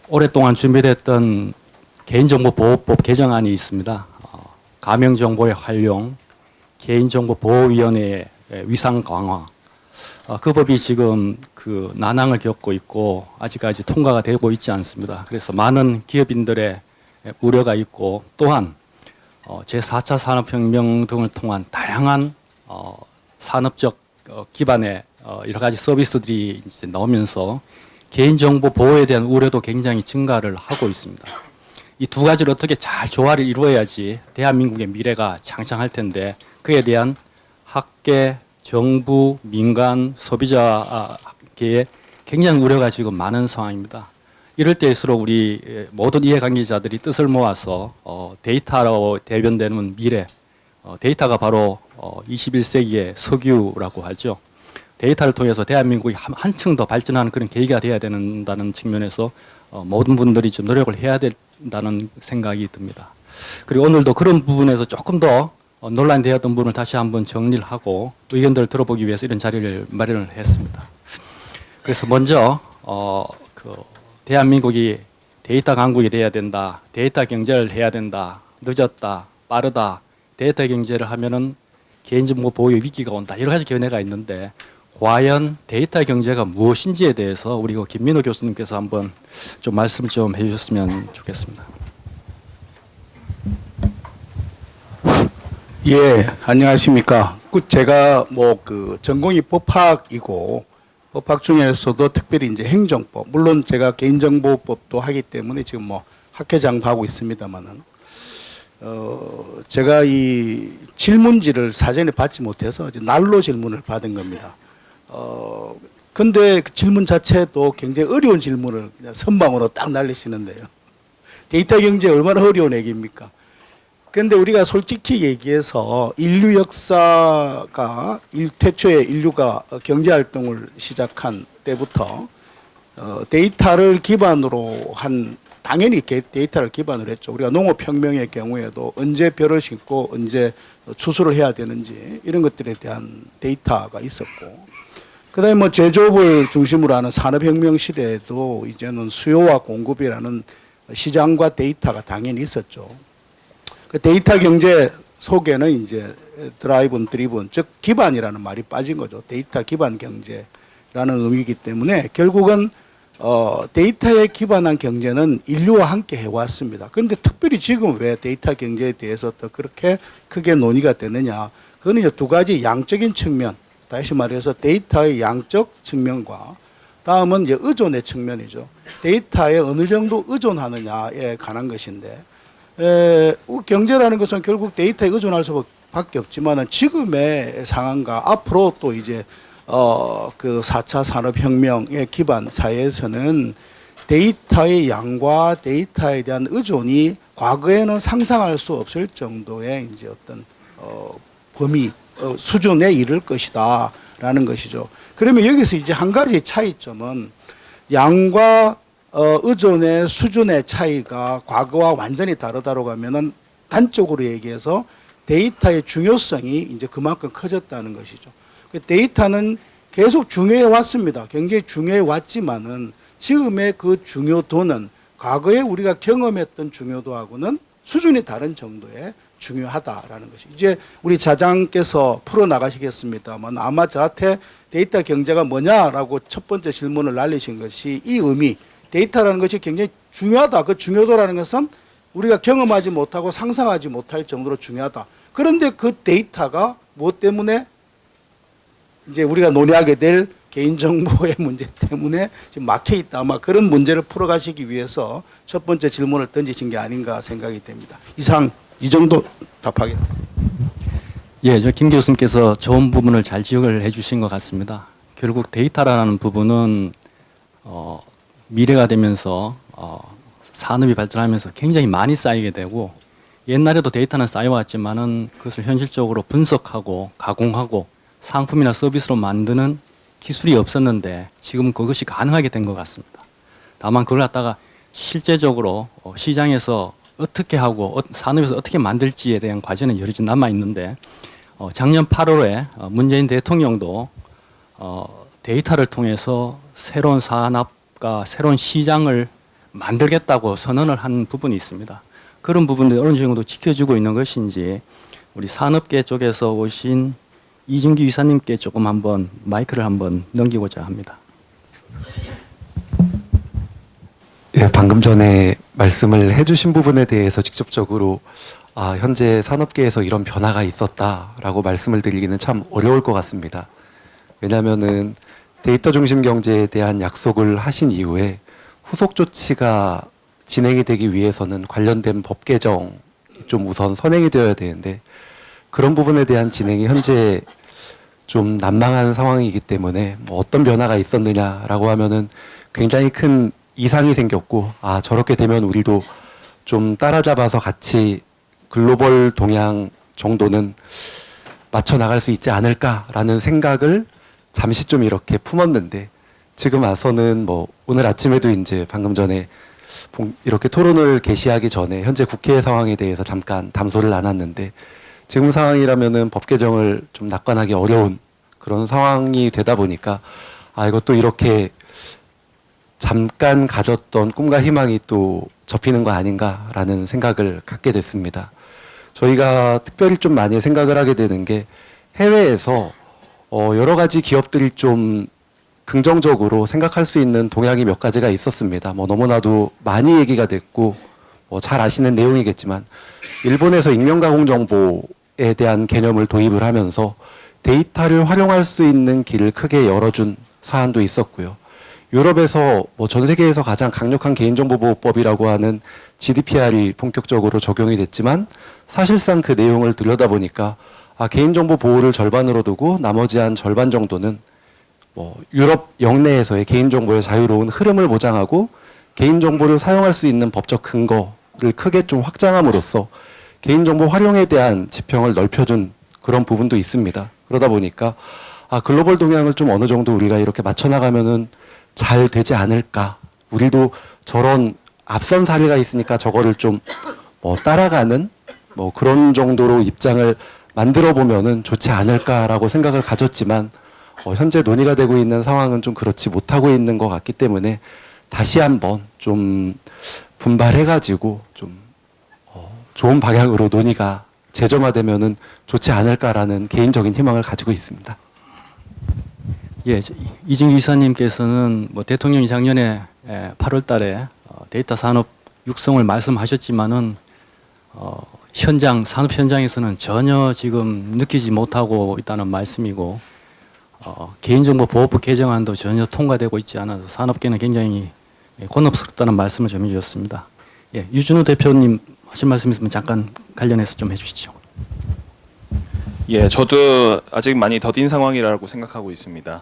오랫동안 준비됐던 개인정보보호법 개정안이 있습니다. 가명정보의 활용, 개인정보보호위원회의 위상 강화. 그 법이 지금 그 난항을 겪고 있고 아직까지 통과가 되고 있지 않습니다. 그래서 많은 기업인들의 우려가 있고 또한 제4차 산업혁명 등을 통한 다양한 산업적 기반의 여러 가지 서비스들이 이제 나오면서 개인정보 보호에 대한 우려도 굉장히 증가를 하고 있습니다. 이 두 가지를 어떻게 잘 조화를 이루어야지 대한민국의 미래가 창창할 텐데 그에 대한 학계, 정부, 민간, 소비자계의 굉장히 우려가 지금 많은 상황입니다. 이럴 때일수록 우리 모든 이해관계자들이 뜻을 모아서 데이터로 대변되는 미래, 데이터가 바로 21세기의 석유라고 하죠. 데이터를 통해서 대한민국이 한층 더 발전하는 그런 계기가 되어야 된다는 측면에서 모든 분들이 좀 노력을 해야 된다는 생각이 듭니다. 그리고 오늘도 그런 부분에서 조금 더 논란되었던 부분을 다시 한번 정리를 하고 의견들을 들어보기 위해서 이런 자리를 마련을 했습니다. 그래서 먼저 대한민국이 데이터 강국이 돼야 된다, 데이터 경제를 해야 된다, 늦었다, 빠르다, 데이터 경제를 하면은 개인정보 보호의 위기가 온다, 여러 가지 견해가 있는데 과연 데이터 경제가 무엇인지에 대해서 우리 김민호 교수님께서 한번 좀 말씀을 좀 해주셨으면 좋겠습니다. 예, 안녕하십니까. 제가 전공이 법학이고 법학 중에서도 특별히 이제 행정법, 물론 제가 개인정보법도 하기 때문에 지금 학회장도 하고 있습니다만은 제가 이 질문지를 사전에 받지 못해서 이제 날로 질문을 받은 겁니다. 근데 그 질문 자체도 굉장히 어려운 질문을 그냥 선방으로 딱 날리시는데요. 데이터 경제 얼마나 어려운 얘기입니까? 근데 우리가 솔직히 얘기해서 인류 역사가 태초에 인류가 경제 활동을 시작한 때부터 데이터를 기반으로 한 당연히 데이터를 기반으로 했죠. 우리가 농업혁명의 경우에도 언제 벼를 심고 언제 추수를 해야 되는지 이런 것들에 대한 데이터가 있었고 그다음에 제조업을 중심으로 하는 산업혁명 시대에도 이제는 수요와 공급이라는 시장과 데이터가 당연히 있었죠. 그 데이터 경제 속에는 이제 드리븐, 즉 기반이라는 말이 빠진 거죠. 데이터 기반 경제라는 의미이기 때문에 결국은 데이터에 기반한 경제는 인류와 함께 해왔습니다. 그런데 특별히 지금 왜 데이터 경제에 대해서 또 그렇게 크게 논의가 되느냐? 그거는 이제 두 가지 양적인 측면, 다시 말해서 데이터의 양적 측면과 다음은 이제 의존의 측면이죠. 데이터에 어느 정도 의존하느냐에 관한 것인데, 경제라는 것은 결국 데이터에 의존할 수밖에 없지만은 지금의 상황과 앞으로 또 이제 그 4차 산업혁명의 기반 사회에서는 데이터의 양과 데이터에 대한 의존이 과거에는 상상할 수 없을 정도의 이제 어떤 범위 수준에 이를 것이다라는 것이죠. 그러면 여기서 이제 한 가지 차이점은 양과 의존의 수준의 차이가 과거와 완전히 다르다고 하면은 단적으로 얘기해서 데이터의 중요성이 이제 그만큼 커졌다는 것이죠. 데이터는 계속 중요해 왔습니다. 굉장히 중요해 왔지만은 지금의 그 중요도는 과거에 우리가 경험했던 중요도하고는 수준이 다른 정도의 중요하다라는 것이 이제 우리 자장께서 풀어나가시겠습니다만 아마 저한테 데이터 경제가 뭐냐라고 첫 번째 질문을 날리신 것이 이 의미, 데이터라는 것이 굉장히 중요하다. 그 중요도라는 것은 우리가 경험하지 못하고 상상하지 못할 정도로 중요하다. 그런데 그 데이터가 무엇 때문에 이제 우리가 논의하게 될 개인정보의 문제 때문에 지금 막혀 있다. 아마 그런 문제를 풀어가시기 위해서 첫 번째 질문을 던지신 게 아닌가 생각이 됩니다. 이상 이 정도 답하겠습니다. 예, 김 교수님께서 좋은 부분을 잘 지적을 해주신 것 같습니다. 결국 데이터라는 부분은 미래가 되면서 산업이 발전하면서 굉장히 많이 쌓이게 되고 옛날에도 데이터는 쌓여왔지만은 그것을 현실적으로 분석하고 가공하고 상품이나 서비스로 만드는 기술이 없었는데 지금 그것이 가능하게 된 것 같습니다. 다만 그걸 갖다가 실제적으로 시장에서 어떻게 하고 산업에서 어떻게 만들지에 대한 과제는 여러 남아 있는데 작년 8월에 문재인 대통령도 데이터를 통해서 새로운 산업과 새로운 시장을 만들겠다고 선언을 한 부분이 있습니다. 그런 부분들이 어느 정도 지켜지고 있는 것인지 우리 산업계 쪽에서 오신 이진규 이사님께 조금 한번 마이크를 한번 넘기고자 합니다. 예, 방금 전에 말씀을 해주신 부분에 대해서 직접적으로 현재 산업계에서 이런 변화가 있었다라고 말씀을 드리기는 참 어려울 것 같습니다. 왜냐하면은 데이터 중심 경제에 대한 약속을 하신 이후에 후속 조치가 진행이 되기 위해서는 관련된 법 개정이 좀 우선 선행이 되어야 되는데 그런 부분에 대한 진행이 현재 좀 난망한 상황이기 때문에 뭐 어떤 변화가 있었느냐라고 하면은 굉장히 큰 이상이 생겼고 저렇게 되면 우리도 좀 따라잡아서 같이 글로벌 동향 정도는 맞춰 나갈 수 있지 않을까라는 생각을 잠시 좀 이렇게 품었는데 지금 와서는 뭐 오늘 아침에도 이제 방금 전에 이렇게 토론을 개시하기 전에 현재 국회 상황에 대해서 잠깐 담소를 나눴는데 지금 상황이라면은 법 개정을 좀 낙관하기 어려운 그런 상황이 되다 보니까 이것도 이렇게 잠깐 가졌던 꿈과 희망이 또 접히는 거 아닌가라는 생각을 갖게 됐습니다. 저희가 특별히 좀 많이 생각을 하게 되는 게 해외에서 여러 가지 기업들이 좀 긍정적으로 생각할 수 있는 동향이 몇 가지가 있었습니다. 뭐 너무나도 많이 얘기가 됐고 잘 아시는 내용이겠지만 일본에서 익명가공 정보에 대한 개념을 도입을 하면서 데이터를 활용할 수 있는 길을 크게 열어준 사안도 있었고요. 유럽에서 전 세계에서 가장 강력한 개인정보보호법이라고 하는 GDPR이 본격적으로 적용이 됐지만 사실상 그 내용을 들여다보니까 개인정보 보호를 절반으로 두고 나머지 한 절반 정도는 유럽 영내에서의 개인정보의 자유로운 흐름을 보장하고 개인정보를 사용할 수 있는 법적 근거를 크게 좀 확장함으로써 개인정보 활용에 대한 지평을 넓혀준 그런 부분도 있습니다. 그러다 보니까 글로벌 동향을 좀 어느 정도 우리가 이렇게 맞춰나가면은 잘 되지 않을까. 우리도 저런 앞선 사례가 있으니까 저거를 좀 따라가는 그런 정도로 입장을 만들어 보면은 좋지 않을까라고 생각을 가졌지만 현재 논의가 되고 있는 상황은 좀 그렇지 못하고 있는 것 같기 때문에 다시 한번 좀 분발해가지고 좀 좋은 방향으로 논의가 재점화되면은 좋지 않을까라는 개인적인 희망을 가지고 있습니다. 예, 이진규 이사님께서는 대통령이 작년에 8월 달에 데이터 산업 육성을 말씀하셨지만은 산업 현장에서는 전혀 지금 느끼지 못하고 있다는 말씀이고 개인정보 보호법 개정안도 전혀 통과되고 있지 않아서 산업계는 굉장히 곤혹스럽다는 말씀을 좀 해주셨습니다. 예, 유준호 대표님 하실 말씀 있으면 잠깐 관련해서 좀 해주시죠. 예, 저도 아직 많이 더딘 상황이라고 생각하고 있습니다.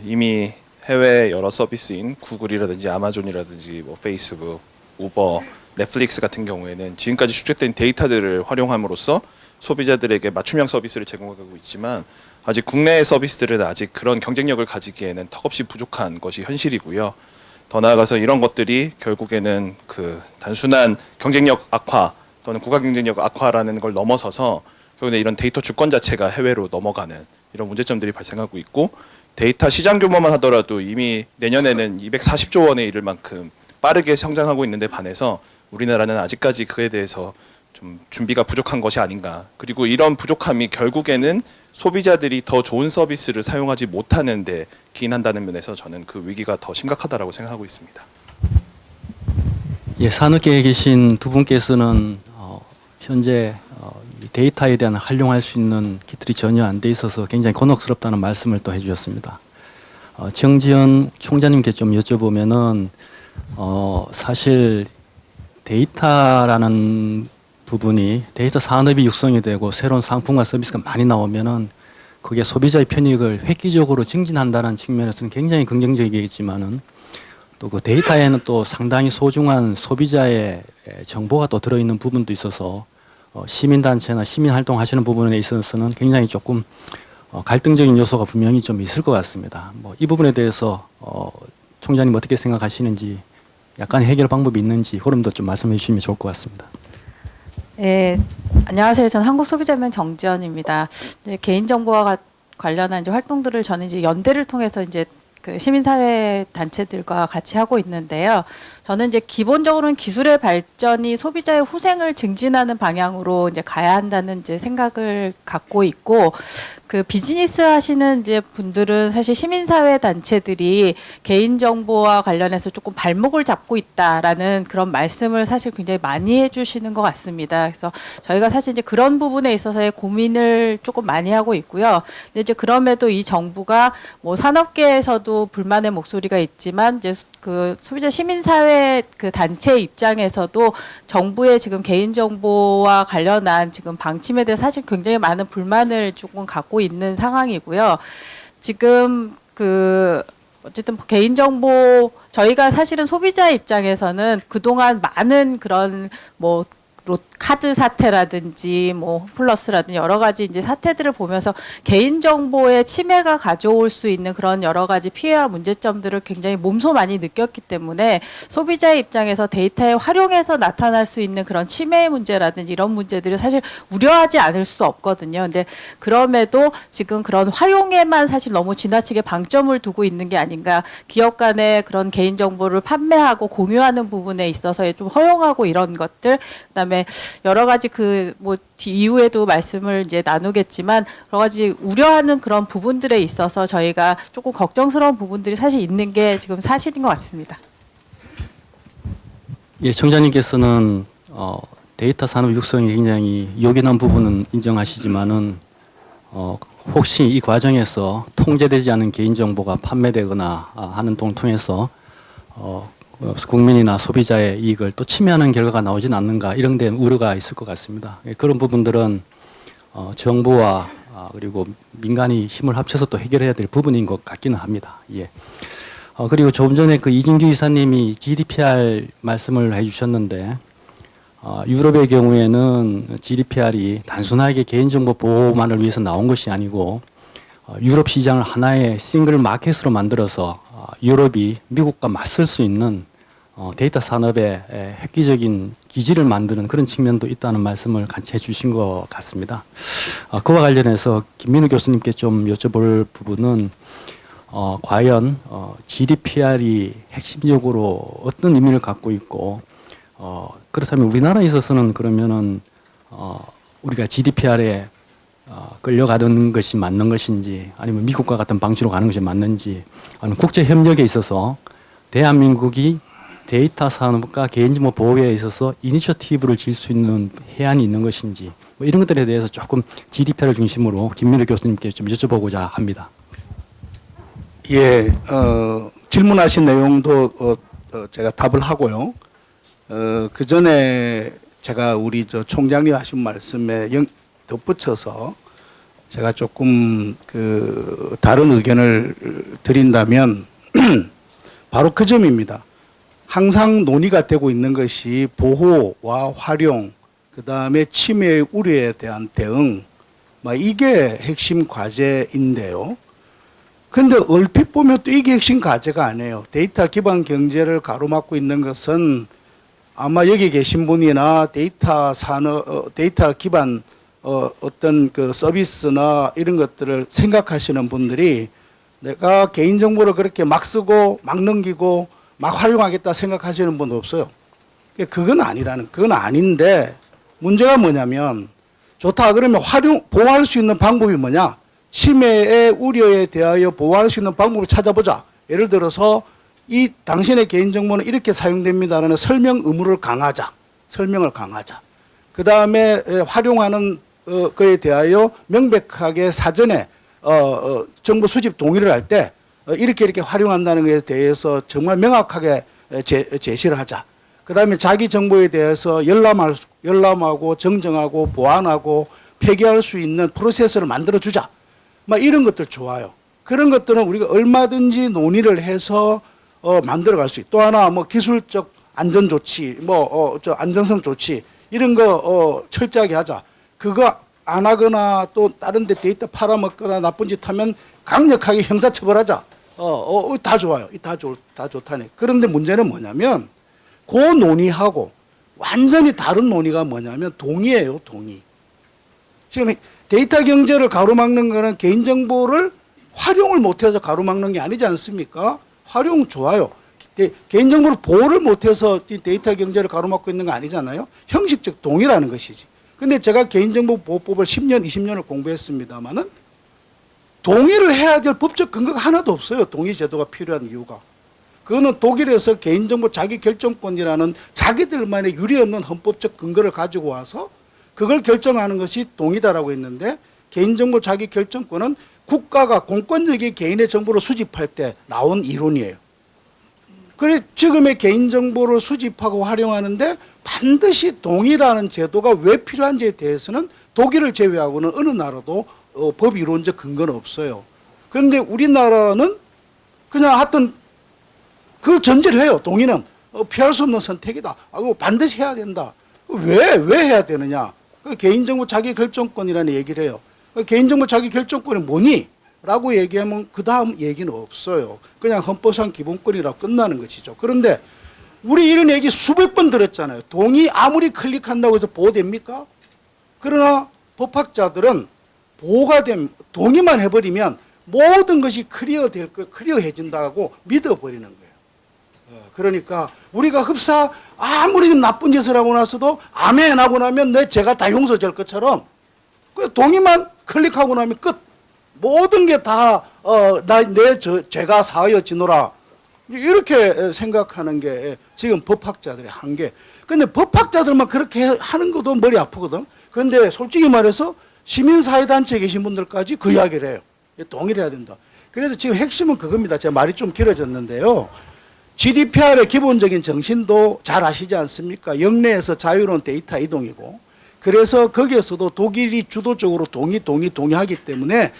이미 해외 여러 서비스인 구글이라든지 아마존이라든지 페이스북, 우버, 넷플릭스 같은 경우에는 지금까지 축적된 데이터들을 활용함으로써 소비자들에게 맞춤형 서비스를 제공하고 있지만 아직 국내의 서비스들은 아직 그런 경쟁력을 가지기에는 턱없이 부족한 것이 현실이고요. 더 나아가서 이런 것들이 결국에는 그 단순한 경쟁력 악화 또는 국가 경쟁력 악화라는 걸 넘어서서 결국에 이런 데이터 주권 자체가 해외로 넘어가는 이런 문제점들이 발생하고 있고 데이터 시장 규모만 하더라도 이미 내년에는 240조 원에 이를 만큼 빠르게 성장하고 있는데 반해서 우리나라는 아직까지 그에 대해서 좀 준비가 부족한 것이 아닌가. 그리고 이런 부족함이 결국에는 소비자들이 더 좋은 서비스를 사용하지 못하는 데 기인한다는 면에서 저는 그 위기가 더 심각하다라고 생각하고 있습니다. 예, 산업계에 계신 두 분께서는 현재 데이터에 대한 활용할 수 있는 기틀이 전혀 안 돼 있어서 굉장히 곤혹스럽다는 말씀을 또 해주셨습니다. 정지현 총장님께 좀 여쭤보면은 사실 데이터라는 부분이 데이터 산업이 육성이 되고 새로운 상품과 서비스가 많이 나오면은 그게 소비자의 편익을 획기적으로 증진한다는 측면에서는 굉장히 긍정적이겠지만은 또 그 데이터에는 또 상당히 소중한 소비자의 정보가 또 들어있는 부분도 있어서 시민단체나 시민활동 하시는 부분에 있어서는 굉장히 조금 갈등적인 요소가 분명히 좀 있을 것 같습니다. 이 부분에 대해서 총장님 어떻게 생각하시는지 약간 해결 방법이 있는지 그럼도 좀 말씀해 주시면 좋을 것 같습니다. 네, 안녕하세요. 저는 한국소비자연맹 정지연입니다. 개인정보와 관련한 활동들을 저는 이제 연대를 통해서 그 시민사회 단체들과 같이 하고 있는데요. 저는 이제 기본적으로는 기술의 발전이 소비자의 후생을 증진하는 방향으로 이제 가야 한다는 이제 생각을 갖고 있고, 그 비즈니스 하시는 이제 분들은 사실 시민사회 단체들이 개인정보와 관련해서 조금 발목을 잡고 있다라는 그런 말씀을 사실 굉장히 많이 해주시는 것 같습니다. 그래서 저희가 사실 이제 그런 부분에 있어서의 고민을 조금 많이 하고 있고요. 근데 이제 그럼에도 이 정부가 뭐 산업계에서도 불만의 목소리가 있지만 이제 그 소비자 시민사회 그 단체 입장에서도 정부의 지금 개인정보와 관련한 지금 방침에 대해 사실 굉장히 많은 불만을 조금 갖고 있는 상황이고요. 지금 그 어쨌든 개인정보 저희가 사실은 소비자 입장에서는 그동안 많은 그런 뭐 카드 사태라든지 뭐 홈플러스라든지 여러 가지 이제 사태들을 보면서 개인정보의 침해가 가져올 수 있는 그런 여러 가지 피해와 문제점들을 굉장히 몸소 많이 느꼈기 때문에 소비자의 입장에서 데이터에 활용해서 나타날 수 있는 그런 침해의 문제라든지 이런 문제들을 사실 우려하지 않을 수 없거든요. 근데 그럼에도 지금 그런 활용에만 사실 너무 지나치게 방점을 두고 있는 게 아닌가. 기업 간에 그런 개인정보를 판매하고 공유하는 부분에 있어서 좀 허용하고 이런 것들, 그다음에 여러 가지 그 뭐 이후에도 말씀을 이제 나누겠지만 여러 가지 우려하는 그런 부분들에 있어서 저희가 조금 걱정스러운 부분들이 사실 있는 게 지금 사실인 것 같습니다. 예, 청장님께서는 데이터 산업 육성이 굉장히 요긴한 부분은 인정하시지만은 혹시 이 과정에서 통제되지 않은 개인정보가 판매되거나 하는 동 통해서 국민이나 소비자의 이익을 또 침해하는 결과가 나오진 않는가 이런 데 우려가 있을 것 같습니다. 그런 부분들은 정부와 그리고 민간이 힘을 합쳐서 또 해결해야 될 부분인 것 같기는 합니다. 예. 그리고 조금 전에 그 이진규 이사님이 GDPR 말씀을 해주셨는데 유럽의 경우에는 GDPR이 단순하게 개인정보 보호만을 위해서 나온 것이 아니고 유럽 시장을 하나의 싱글 마켓으로 만들어서 유럽이 미국과 맞설 수 있는 데이터 산업의 획기적인 기지를 만드는 그런 측면도 있다는 말씀을 같이 해주신 것 같습니다. 그와 관련해서 김민우 교수님께 좀 여쭤볼 부분은 과연 GDPR이 핵심적으로 어떤 의미를 갖고 있고 그렇다면 우리나라에 있어서는 그러면은 우리가 GDPR에 끌려가는 것이 맞는 것인지 아니면 미국과 같은 방식으로 가는 것이 맞는지 아니면 국제 협력에 있어서 대한민국이 데이터 산업과 개인정보 보호에 있어서 이니셔티브를 질 수 있는 해안이 있는 것인지 뭐 이런 것들에 대해서 조금 GDPR을 중심으로 김민우 교수님께 좀 여쭤보고자 합니다. 예, 질문하신 내용도 제가 답을 하고요. 그 전에 제가 우리 총장님 하신 말씀에 덧붙여서 제가 조금 그 다른 의견을 드린다면 바로 그 점입니다. 항상 논의가 되고 있는 것이 보호와 활용, 그 다음에 침해 우려에 대한 대응, 이게 핵심 과제인데요. 근데 얼핏 보면 또 이게 핵심 과제가 아니에요. 데이터 기반 경제를 가로막고 있는 것은 아마 여기 계신 분이나 데이터 산업, 데이터 기반 어떤 그 서비스나 이런 것들을 생각하시는 분들이 내가 개인정보를 그렇게 막 쓰고 막 넘기고 막 활용하겠다 생각하시는 분 없어요. 그건 아닌데 문제가 뭐냐면 좋다 그러면 보호할 수 있는 방법이 뭐냐? 침해의 우려에 대하여 보호할 수 있는 방법을 찾아보자. 예를 들어서 이 당신의 개인정보는 이렇게 사용됩니다라는 설명 의무를 강화하자. 설명을 강화하자. 그 다음에 활용하는 거에 대하여 명백하게 사전에 정보 수집 동의를 할 때 이렇게 활용한다는 것에 대해서 정말 명확하게 제시를 하자. 그 다음에 자기 정보에 대해서 열람하고 정정하고 보완하고 폐기할 수 있는 프로세스를 만들어주자. 이런 것들 좋아요. 그런 것들은 우리가 얼마든지 논의를 해서 만들어갈 수 있고 또 하나 기술적 안전 조치, 안전성 조치 이런 거 철저하게 하자. 그거 안 하거나 또 다른 데 데이터 팔아먹거나 나쁜 짓 하면 강력하게 형사처벌하자. 다 좋아요. 다 좋다네. 그런데 문제는 뭐냐면 그 논의하고 완전히 다른 논의가 뭐냐면 동의예요. 동의. 지금 데이터 경제를 가로막는 거는 개인정보를 활용을 못해서 가로막는 게 아니지 않습니까? 활용 좋아요. 개인정보를 보호를 못해서 데이터 경제를 가로막고 있는 거 아니잖아요. 형식적 동의라는 것이지. 근데 제가 개인정보보호법을 10년, 20년을 공부했습니다마는 동의를 해야 될 법적 근거가 하나도 없어요. 동의 제도가 필요한 이유가. 그거는 독일에서 개인정보 자기결정권이라는 자기들만의 유례없는 헌법적 근거를 가지고 와서 그걸 결정하는 것이 동의다라고 했는데, 개인정보 자기결정권은 국가가 공권력이 개인의 정보를 수집할 때 나온 이론이에요. 그래 지금의 개인정보를 수집하고 활용하는데 반드시 동의라는 제도가 왜 필요한지에 대해서는 독일을 제외하고는 어느 나라도 법 이론적 근거는 없어요. 그런데 우리나라는 그냥 하여튼 그걸 전제를 해요. 동의는 피할 수 없는 선택이다. 반드시 해야 된다. 왜 해야 되느냐? 개인정보 자기결정권이라는 얘기를 해요. 개인정보 자기결정권이 뭐니? 라고 얘기하면 그 다음 얘기는 없어요. 그냥 헌법상 기본권이라고 끝나는 것이죠. 그런데 우리 이런 얘기 수백 번 들었잖아요. 동의 아무리 클릭한다고 해서 보호됩니까? 그러나 법학자들은 보호가 동의만 해버리면 모든 것이 클리어해진다고 믿어버리는 거예요. 그러니까 우리가 흡사 아무리 나쁜 짓을 하고 나서도 아멘 하고 나면 제가 다 용서될 것처럼 동의만 클릭하고 나면 끝. 모든 게 다 제가 사하여지노라 이렇게 생각하는 게 지금 법학자들의 한계. 근데 법학자들만 그렇게 하는 것도 머리 아프거든. 근데 솔직히 말해서 시민사회단체에 계신 분들까지 그 이야기를 해요. 동의를 해야 된다. 그래서 지금 핵심은 그겁니다. 제 말이 좀 길어졌는데요. GDPR의 기본적인 정신도 잘 아시지 않습니까? 영내에서 자유로운 데이터 이동이고, 그래서 거기에서도 독일이 주도적으로 동의하기 때문에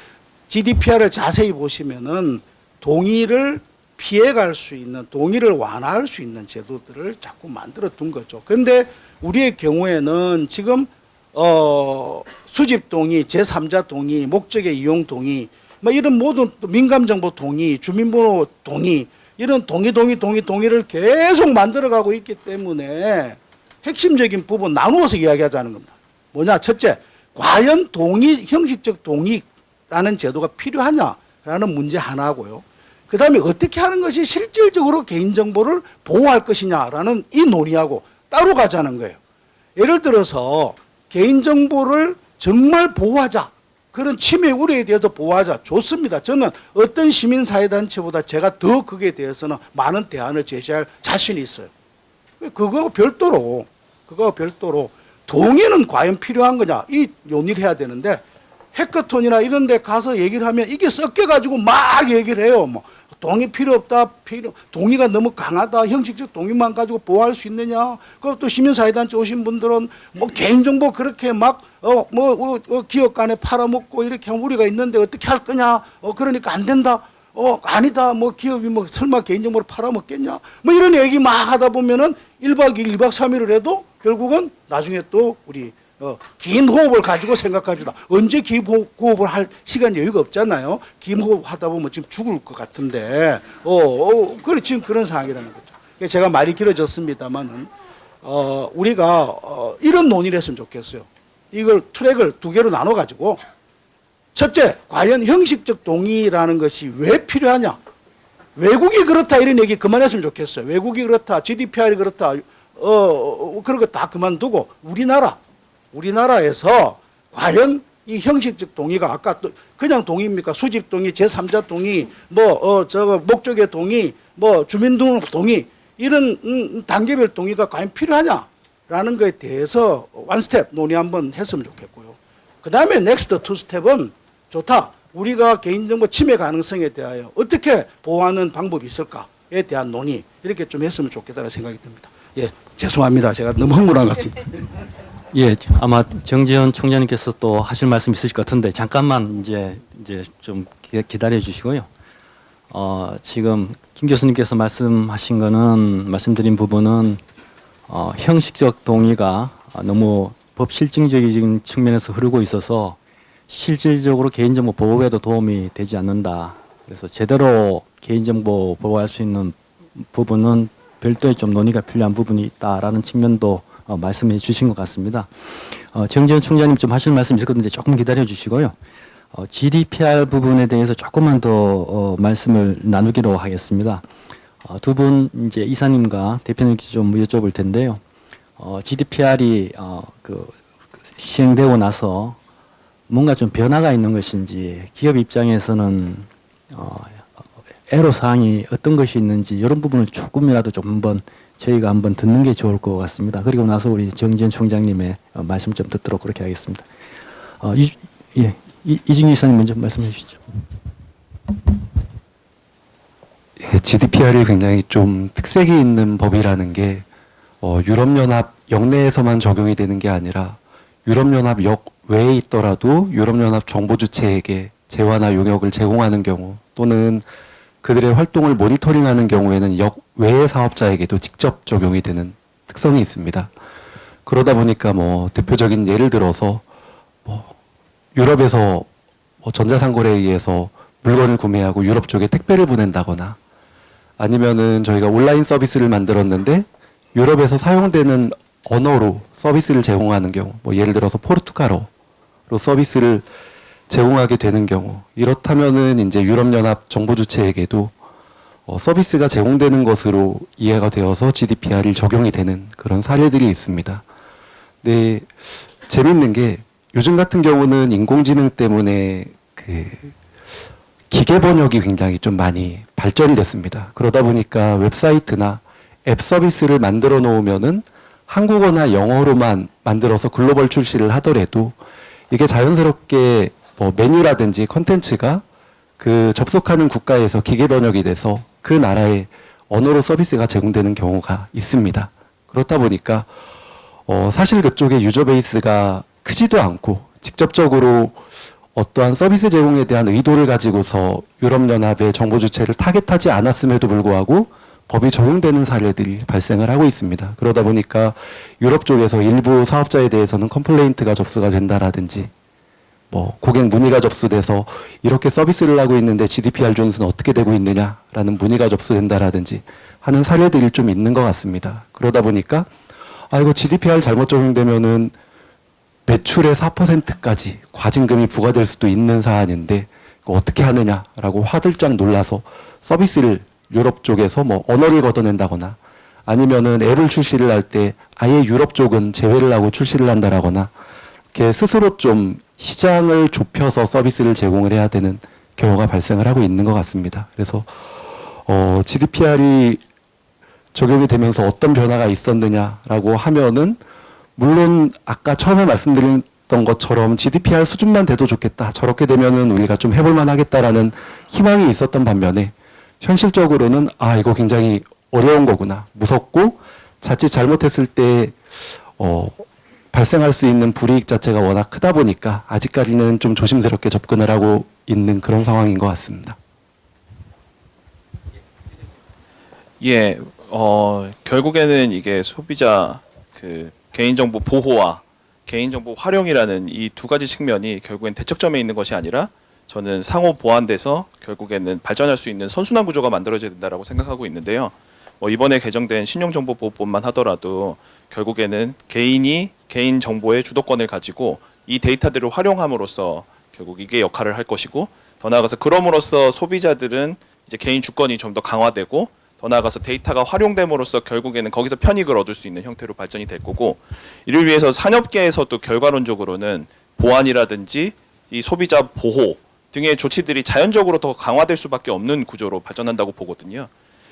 GDPR을 자세히 보시면은 동의를 피해갈 수 있는, 동의를 완화할 수 있는 제도들을 자꾸 만들어 둔 거죠. 그런데 우리의 경우에는 지금 수집 동의, 제3자 동의, 목적의 이용 동의, 뭐 이런 모든 민감정보 동의, 주민번호 동의, 이런 동의를 계속 만들어가고 있기 때문에 핵심적인 부분 나누어서 이야기하자는 겁니다. 뭐냐? 첫째, 과연 형식적 동의라는 제도가 필요하냐라는 문제 하나고요. 그 다음에 어떻게 하는 것이 실질적으로 개인정보를 보호할 것이냐라는 이 논의하고 따로 가자는 거예요. 예를 들어서 개인정보를 정말 보호하자. 그런 침해 우려에 대해서 보호하자. 좋습니다. 저는 어떤 시민사회단체보다 제가 더 거기에 대해서는 많은 대안을 제시할 자신이 있어요. 그거하고 별도로 동의는 과연 필요한 거냐 이 논의를 해야 되는데, 해커톤이나 이런 데 가서 얘기를 하면 이게 섞여가지고 막 얘기를 해요. 뭐 동의 필요 없다, 동의가 너무 강하다, 형식적 동의만 가지고 보호할 수 있느냐. 그것도 시민사회단체 오신 분들은 뭐 개인정보 그렇게 막 기업 간에 팔아먹고 이렇게 하면 우리가 있는데 어떻게 할 거냐. 그러니까 안 된다. 아니다. 뭐 기업이 뭐 설마 개인정보를 팔아먹겠냐. 뭐 이런 얘기 막 하다 보면은 1박 2일, 2박 3일을 해도 결국은 나중에 또 우리 긴 호흡을 가지고 생각합시다. 언제 긴 호흡을 할 여유가 없잖아요. 긴 호흡 하다 보면 지금 죽을 것 같은데, 그래, 지금 그런 상황이라는 거죠. 제가 말이 길어졌습니다만은, 우리가, 이런 논의를 했으면 좋겠어요. 이걸 트랙을 두 개로 나눠가지고, 첫째, 과연 형식적 동의라는 것이 왜 필요하냐? 외국이 그렇다 이런 얘기 그만했으면 좋겠어요. 외국이 그렇다, GDPR이 그렇다, 그런 거 다 그만두고, 우리나라에서 과연 이 형식적 동의가 아까 또 그냥 동의입니까? 수집 동의, 제3자 동의, 목적의 동의, 주민등록 동의, 이런 단계별 동의가 과연 필요하냐라는 것에 대해서 원스텝 논의 한번 했으면 좋겠고요. 그 다음에 넥스트 투 스텝은 좋다. 우리가 개인정보 침해 가능성에 대하여 어떻게 보호하는 방법이 있을까에 대한 논의 이렇게 좀 했으면 좋겠다는 생각이 듭니다. 예, 죄송합니다. 제가 너무 흥분한 것 같습니다. 예, 아마 정재현 총장님께서 또 하실 말씀 있으실 것 같은데 잠깐만 이제 좀 기다려 주시고요. 지금 김 교수님께서 말씀드린 부분은 형식적 동의가 너무 법실증적인 측면에서 흐르고 있어서 실질적으로 개인정보 보호에도 도움이 되지 않는다. 그래서 제대로 개인정보 보호할 수 있는 부분은 별도의 좀 논의가 필요한 부분이 있다라는 측면도 말씀해 주신 것 같습니다. 정재현 총장님 좀 하실 말씀 있을 건데 조금 기다려 주시고요. GDPR 부분에 대해서 조금만 더 말씀을 나누기로 하겠습니다. 두 분 이제 이사님과 대표님께 좀 여쭤볼 텐데요. GDPR이 시행되고 나서 뭔가 좀 변화가 있는 것인지 기업 입장에서는 애로 사항이 어떤 것이 있는지 이런 부분을 조금이라도 좀 한번 저희가 한번 듣는 게 좋을 것 같습니다. 그리고 나서 우리 정지현 총장님의 말씀 좀 듣도록 그렇게 하겠습니다. 이진규 이사님 먼저 말씀해 주시죠. 예, GDPR이 굉장히 좀 특색이 있는 법이라는 게 유럽연합 역내에서만 적용이 되는 게 아니라 유럽연합 역외에 있더라도 유럽연합 정보주체에게 재화나 용역을 제공하는 경우 또는 그들의 활동을 모니터링하는 경우에는 역외의 사업자에게도 직접 적용이 되는 특성이 있습니다. 그러다 보니까 뭐 대표적인 예를 들어서 유럽에서 전자상거래에 의해서 물건을 구매하고 유럽 쪽에 택배를 보낸다거나 아니면은 저희가 온라인 서비스를 만들었는데 유럽에서 사용되는 언어로 서비스를 제공하는 경우, 뭐 예를 들어서 포르투갈어로 서비스를 제공하게 되는 경우, 이렇다면은 이제 유럽연합 정보주체에게도 서비스가 제공되는 것으로 이해가 되어서 GDPR이 적용이 되는 그런 사례들이 있습니다. 네, 재밌는 게 요즘 같은 경우는 인공지능 때문에 기계 번역이 굉장히 좀 많이 발전이 됐습니다. 그러다 보니까 웹사이트나 앱 서비스를 만들어 놓으면은 한국어나 영어로만 만들어서 글로벌 출시를 하더라도 이게 자연스럽게 뭐 메뉴라든지 컨텐츠가 그 접속하는 국가에서 기계 번역이 돼서 그 나라의 언어로 서비스가 제공되는 경우가 있습니다. 그렇다 보니까 사실 그쪽에 유저 베이스가 크지도 않고 직접적으로 어떠한 서비스 제공에 대한 의도를 가지고서 유럽연합의 정보 주체를 타겟하지 않았음에도 불구하고 법이 적용되는 사례들이 발생을 하고 있습니다. 그러다 보니까 유럽 쪽에서 일부 사업자에 대해서는 컴플레인트가 접수가 된다라든지 뭐 고객 문의가 접수돼서 이렇게 서비스를 하고 있는데 GDPR 준수는 어떻게 되고 있느냐라는 문의가 접수된다라든지 하는 사례들이 좀 있는 것 같습니다. 그러다 보니까 이거 GDPR 잘못 적용되면은 매출의 4%까지 과징금이 부과될 수도 있는 사안인데 어떻게 하느냐라고 화들짝 놀라서 서비스를 유럽 쪽에서 뭐 언어를 걷어낸다거나 아니면은 앱을 출시를 할 때 아예 유럽 쪽은 제외를 하고 출시를 한다라거나 이렇게 스스로 좀 시장을 좁혀서 서비스를 제공을 해야 되는 경우가 발생을 하고 있는 것 같습니다. 그래서 GDPR이 적용이 되면서 어떤 변화가 있었느냐라고 하면은 물론 아까 처음에 말씀드렸던 것처럼 GDPR 수준만 돼도 좋겠다. 저렇게 되면은 우리가 좀 해볼만 하겠다라는 희망이 있었던 반면에 현실적으로는 이거 굉장히 어려운 거구나. 무섭고 자칫 잘못했을 때 발생할 수 있는 불이익 자체가 워낙 크다 보니까 아직까지는 좀 조심스럽게 접근을 하고 있는 그런 상황인 것 같습니다. 예, 결국에는 이게 소비자 개인정보 보호와 개인정보 활용이라는 이 두 가지 측면이 결국엔 대척점에 있는 것이 아니라 저는 상호 보완돼서 결국에는 발전할 수 있는 선순환 구조가 만들어져야 된다라고 생각하고 있는데요. 이번에 개정된 신용정보보호법만 하더라도 결국에는 개인이 개인 정보의 주도권을 가지고 이 데이터들을 활용함으로써 결국 이게 역할을 할 것이고 더 나아가서 그럼으로써 소비자들은 이제 개인 주권이 좀 더 강화되고 더 나아가서 데이터가 활용됨으로써 결국에는 거기서 편익을 얻을 수 있는 형태로 발전이 될 거고 이를 위해서 산업계에서도 결과론적으로는 보안이라든지 이 소비자 보호 등의 조치들이 자연적으로 더 강화될 수밖에 없는 구조로 발전한다고 보거든요.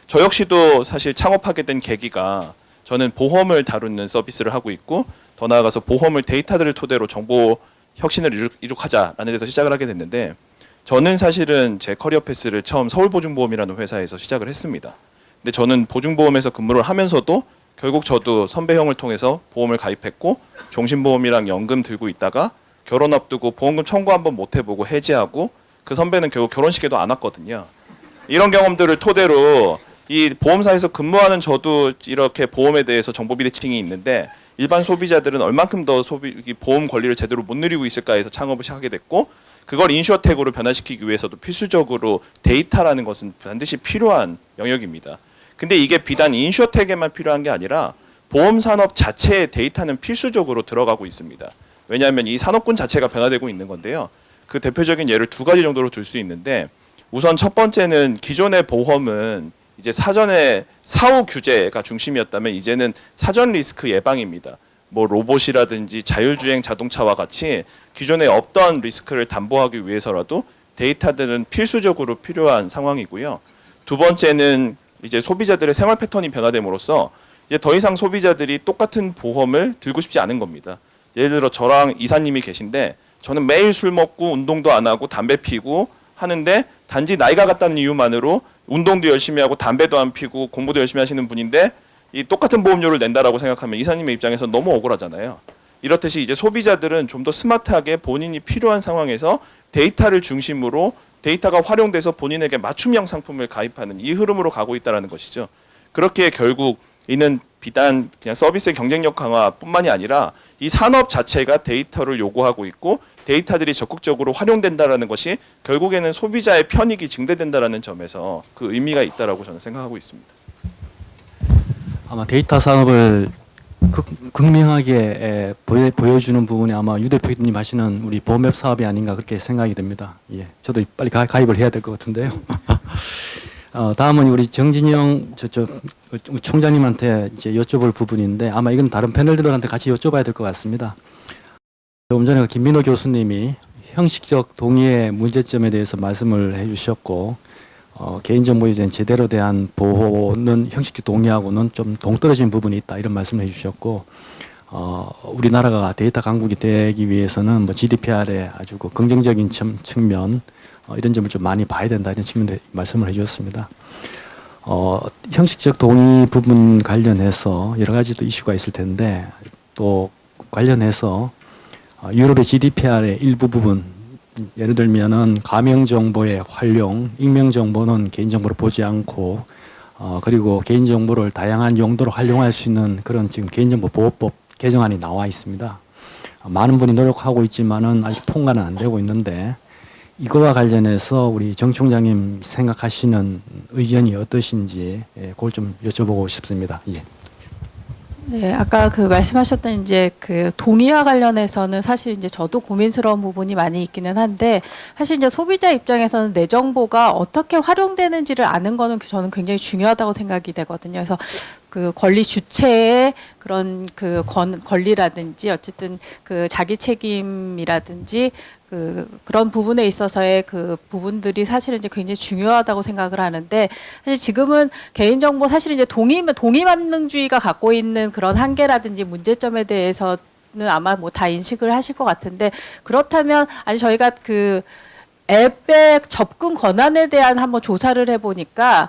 저 역시도 사실 창업하게 된 계기가 저는 보험을 다루는 서비스를 하고 있고 더 나아가서 보험을 데이터들을 토대로 정보 혁신을 이룩하자라는 데서 시작을 하게 됐는데 저는 사실은 제 커리어 패스를 처음 서울보증보험이라는 회사에서 시작을 했습니다. 근데 저는 보증보험에서 근무를 하면서도 결국 저도 선배 형을 통해서 보험을 가입했고 종신보험이랑 연금 들고 있다가 결혼 앞두고 보험금 청구 한번 못 해보고 해지하고 그 선배는 결국 결혼식에도 안 왔거든요. 이런 경험들을 토대로 이 보험사에서 근무하는 저도 이렇게 보험에 대해서 정보 비대칭이 있는데 일반 소비자들은 얼만큼 더 보험 권리를 제대로 못 누리고 있을까 해서 창업을 시작하게 됐고 그걸 인슈어텍으로 변화시키기 위해서도 필수적으로 데이터라는 것은 반드시 필요한 영역입니다. 근데 이게 비단 인슈어텍에만 필요한 게 아니라 보험 산업 자체의 데이터는 필수적으로 들어가고 있습니다. 왜냐하면 이 산업군 자체가 변화되고 있는 건데요. 그 대표적인 예를 두 가지 정도로 들 수 있는데, 우선 첫 번째는 기존의 보험은 이제 사전에 사후 규제가 중심이었다면 이제는 사전 리스크 예방입니다. 뭐 로봇이라든지 자율주행 자동차와 같이 기존에 없던 리스크를 담보하기 위해서라도 데이터들은 필수적으로 필요한 상황이고요. 두 번째는 이제 소비자들의 생활 패턴이 변화됨으로써 이제 더 이상 소비자들이 똑같은 보험을 들고 싶지 않은 겁니다. 예를 들어 저랑 이사님이 계신데 저는 매일 술 먹고 운동도 안 하고 담배 피고 하는데 단지 나이가 같다는 이유만으로 운동도 열심히 하고 담배도 안 피고 공부도 열심히 하시는 분인데 이 똑같은 보험료를 낸다라고 생각하면 이사님의 입장에서 너무 억울하잖아요. 이렇듯이 이제 소비자들은 좀 더 스마트하게 본인이 필요한 상황에서 데이터를 중심으로 데이터가 활용돼서 본인에게 맞춤형 상품을 가입하는 이 흐름으로 가고 있다는 것이죠. 그렇게 결국 이는 비단 그냥 서비스의 경쟁력 강화뿐만이 아니라 이 산업 자체가 데이터를 요구하고 있고 데이터들이 적극적으로 활용된다라는 것이 결국에는 소비자의 편익이 증대된다라는 점에서 그 의미가 있다라고 저는 생각하고 있습니다. 아마 데이터 산업을 극명하게 보여주는 부분이 아마 유 대표님 하시는 우리 보험앱 사업이 아닌가 그렇게 생각이 됩니다. 예, 저도 빨리 가입을 해야 될 것 같은데요. 다음은 우리 정진영 총장님한테 이제 여쭤볼 부분인데 아마 이건 다른 패널들한테 같이 여쭤봐야 될 것 같습니다. 조금 전에 김민호 교수님이 형식적 동의의 문제점에 대해서 말씀을 해주셨고 개인정보에 대한 제대로 대한 보호는 형식적 동의하고는 좀 동떨어진 부분이 있다 이런 말씀을 해주셨고 우리나라가 데이터 강국이 되기 위해서는 뭐 GDPR의 아주 그 긍정적인 측면 이런 점을 좀 많이 봐야 된다 이런 측면에 말씀을 해주셨습니다. 형식적 동의 부분 관련해서 여러 가지 또 이슈가 있을 텐데 또 관련해서 유럽의 GDPR의 일부 부분 예를 들면은 가명 정보의 활용, 익명 정보는 개인 정보를 보지 않고 그리고 개인 정보를 다양한 용도로 활용할 수 있는 그런 지금 개인정보 보호법 개정안이 나와 있습니다. 많은 분이 노력하고 있지만은 아직 통과는 안 되고 있는데 이거와 관련해서 우리 정 총장님 생각하시는 의견이 어떠신지 그걸 좀 여쭤보고 싶습니다. 예. 네, 아까 그 말씀하셨던 이제 그 동의와 관련해서는 사실 이제 저도 고민스러운 부분이 많이 있기는 한데 사실 이제 소비자 입장에서는 내 정보가 어떻게 활용되는지를 아는 거는 저는 굉장히 중요하다고 생각이 되거든요. 그래서 그 권리 주체의 그런 그 권리라든지 어쨌든 그 자기 책임이라든지 그런 부분에 있어서의 그 부분들이 사실은 이제 굉장히 중요하다고 생각을 하는데 사실 지금은 개인정보 사실 이제 동의만능주의가 갖고 있는 그런 한계라든지 문제점에 대해서는 아마 뭐 다 인식을 하실 것 같은데 그렇다면 아니 저희가 그 앱의 접근 권한에 대한 한번 조사를 해보니까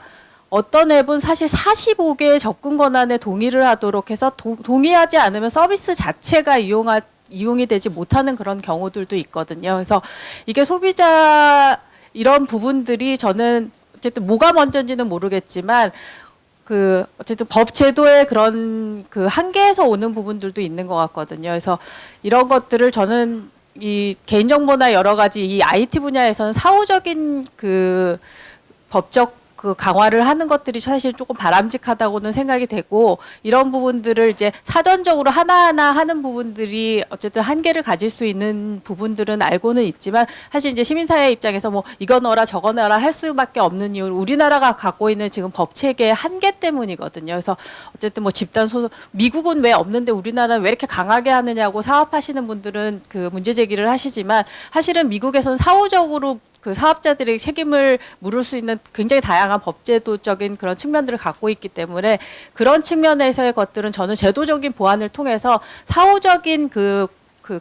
어떤 앱은 사실 45개의 접근 권한에 동의를 하도록 해서 동의하지 않으면 서비스 자체가 이용이 되지 못하는 그런 경우들도 있거든요. 그래서 이게 소비자 이런 부분들이 저는 어쨌든 뭐가 먼저인지는 모르겠지만 그 어쨌든 법 제도의 그런 그 한계에서 오는 부분들도 있는 것 같거든요. 그래서 이런 것들을 저는 이 개인정보나 여러 가지 이 IT 분야에서는 사후적인 그 법적 그 강화를 하는 것들이 사실 조금 바람직하다고는 생각이 되고 이런 부분들을 이제 사전적으로 하나하나 하는 부분들이 어쨌든 한계를 가질 수 있는 부분들은 알고는 있지만 사실 이제 시민사회 입장에서 뭐 이거 넣어라 저거 넣어라 할 수밖에 없는 이유는 우리나라가 갖고 있는 지금 법 체계의 한계 때문이거든요. 그래서 어쨌든 뭐 집단 소송 미국은 왜 없는데 우리나라는 왜 이렇게 강하게 하느냐고 사업하시는 분들은 그 문제 제기를 하시지만 사실은 미국에서는 사후적으로 그 사업자들의 책임을 물을 수 있는 굉장히 다양한 법제도적인 그런 측면들을 갖고 있기 때문에 그런 측면에서의 것들은 저는 제도적인 보완을 통해서 사후적인 그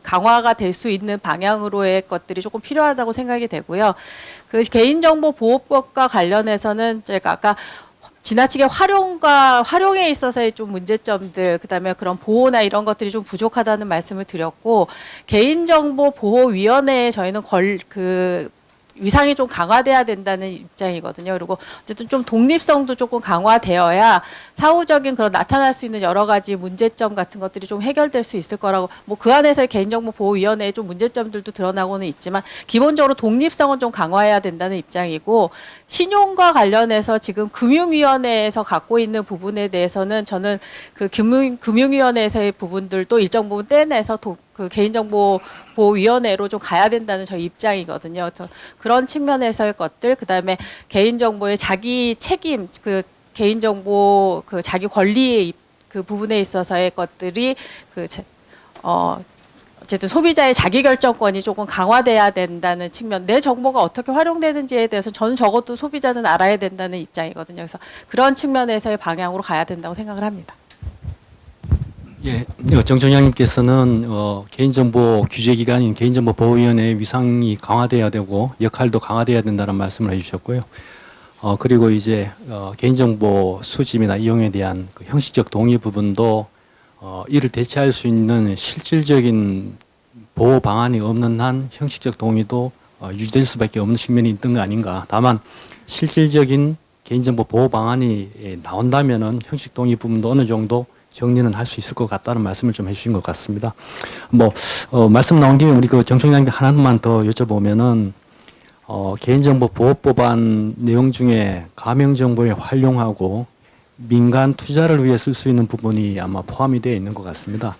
강화가 될 수 있는 방향으로의 것들이 조금 필요하다고 생각이 되고요. 그 개인정보 보호법과 관련해서는 제가 아까 지나치게 활용에 있어서의 좀 문제점들, 그다음에 그런 보호나 이런 것들이 좀 부족하다는 말씀을 드렸고 개인정보 보호위원회에 저희는 위상이 좀 강화돼야 된다는 입장이거든요. 그리고 어쨌든 좀 독립성도 조금 강화되어야 사후적인 그런 나타날 수 있는 여러 가지 문제점 같은 것들이 좀 해결될 수 있을 거라고 뭐 그 안에서의 개인정보보호위원회의 좀 문제점들도 드러나고는 있지만 기본적으로 독립성은 좀 강화해야 된다는 입장이고 신용과 관련해서 지금 금융위원회에서 갖고 있는 부분에 대해서는 저는 그 금융위원회에서의 부분들도 일정 부분 떼내서 그 개인정보보호위원회로 좀 가야 된다는 저희 입장이거든요. 그래서 그런 측면에서의 것들, 그다음에 개인정보의 자기 책임, 그 개인정보 그 자기 권리의 그 부분에 있어서의 것들이 어쨌든 소비자의 자기결정권이 조금 강화돼야 된다는 측면, 내 정보가 어떻게 활용되는지에 대해서 저는 적어도 소비자는 알아야 된다는 입장이거든요. 그래서 그런 측면에서의 방향으로 가야 된다고 생각을 합니다. 예, 정 총장님께서는 개인정보 규제기관인 개인정보보호위원회의 위상이 강화돼야 되고 역할도 강화돼야 된다는 말씀을 해주셨고요. 그리고 이제 개인정보 수집이나 이용에 대한 그 형식적 동의 부분도 이를 대체할 수 있는 실질적인 보호 방안이 없는 한 형식적 동의도 유지될 수밖에 없는 측면이 있던 거 아닌가. 다만 실질적인 개인정보 보호 방안이 나온다면은 형식 동의 부분도 어느 정도 정리는 할 수 있을 것 같다는 말씀을 좀 해주신 것 같습니다. 말씀 나온 김에 우리 정 총장님 하나만 더 여쭤보면은 개인정보보호법안 내용 중에 가명정보에 활용하고 민간 투자를 위해 쓸 수 있는 부분이 아마 포함이 되어 있는 것 같습니다.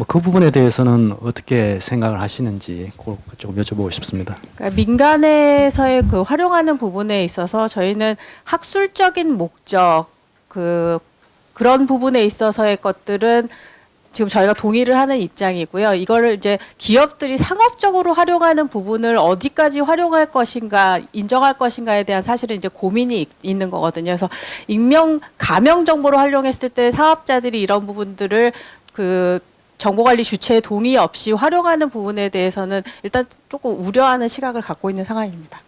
그 부분에 대해서는 어떻게 생각을 하시는지 조금 여쭤보고 싶습니다. 그러니까 민간에서의 그 활용하는 부분에 있어서 저희는 학술적인 목적 그런 부분에 있어서의 것들은 지금 저희가 동의를 하는 입장이고요. 이거를 이제 기업들이 상업적으로 활용하는 부분을 어디까지 활용할 것인가, 인정할 것인가에 대한 사실은 이제 고민이 있는 거거든요. 그래서 가명 정보를 활용했을 때 사업자들이 이런 부분들을 그 정보관리 주체의 동의 없이 활용하는 부분에 대해서는 일단 조금 우려하는 시각을 갖고 있는 상황입니다.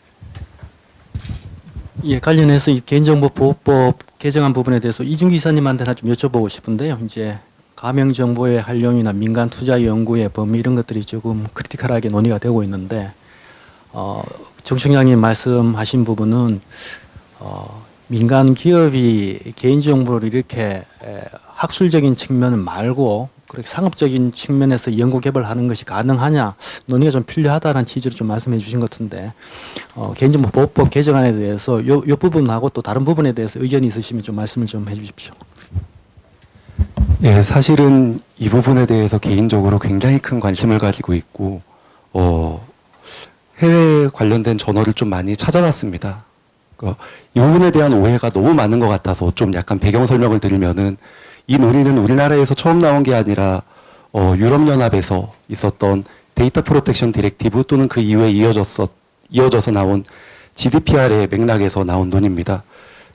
예, 관련해서 이 개인정보보호법 개정안 부분에 대해서 이준기 이사님한테 좀 여쭤보고 싶은데요. 이제 가명 정보의 활용이나 민간 투자 연구의 범위 이런 것들이 조금 크리티컬하게 논의가 되고 있는데, 정 총장님 말씀하신 부분은 민간 기업이 개인 정보를 이렇게 학술적인 측면 말고 그렇게 상업적인 측면에서 연구 개발하는 것이 가능하냐 논의가 좀 필요하다는 취지로 좀 말씀해 주신 것 같은데, 개인정보보호법 개정안에 대해서 요 부분하고 또 다른 부분에 대해서 의견이 있으시면 좀 말씀을 좀 해주십시오. 예, 사실은 이 부분에 대해서 개인적으로 굉장히 큰 관심을 가지고 있고 해외 관련된 저널을 좀 많이 찾아봤습니다. 이 부분에 대한 오해가 너무 많은 것 같아서 좀 약간 배경 설명을 드리면은, 이 논의는 우리나라에서 처음 나온 게 아니라 유럽연합에서 있었던 데이터 프로텍션 디렉티브 또는 그 이후에 이어져서 나온 GDPR의 맥락에서 나온 논의입니다.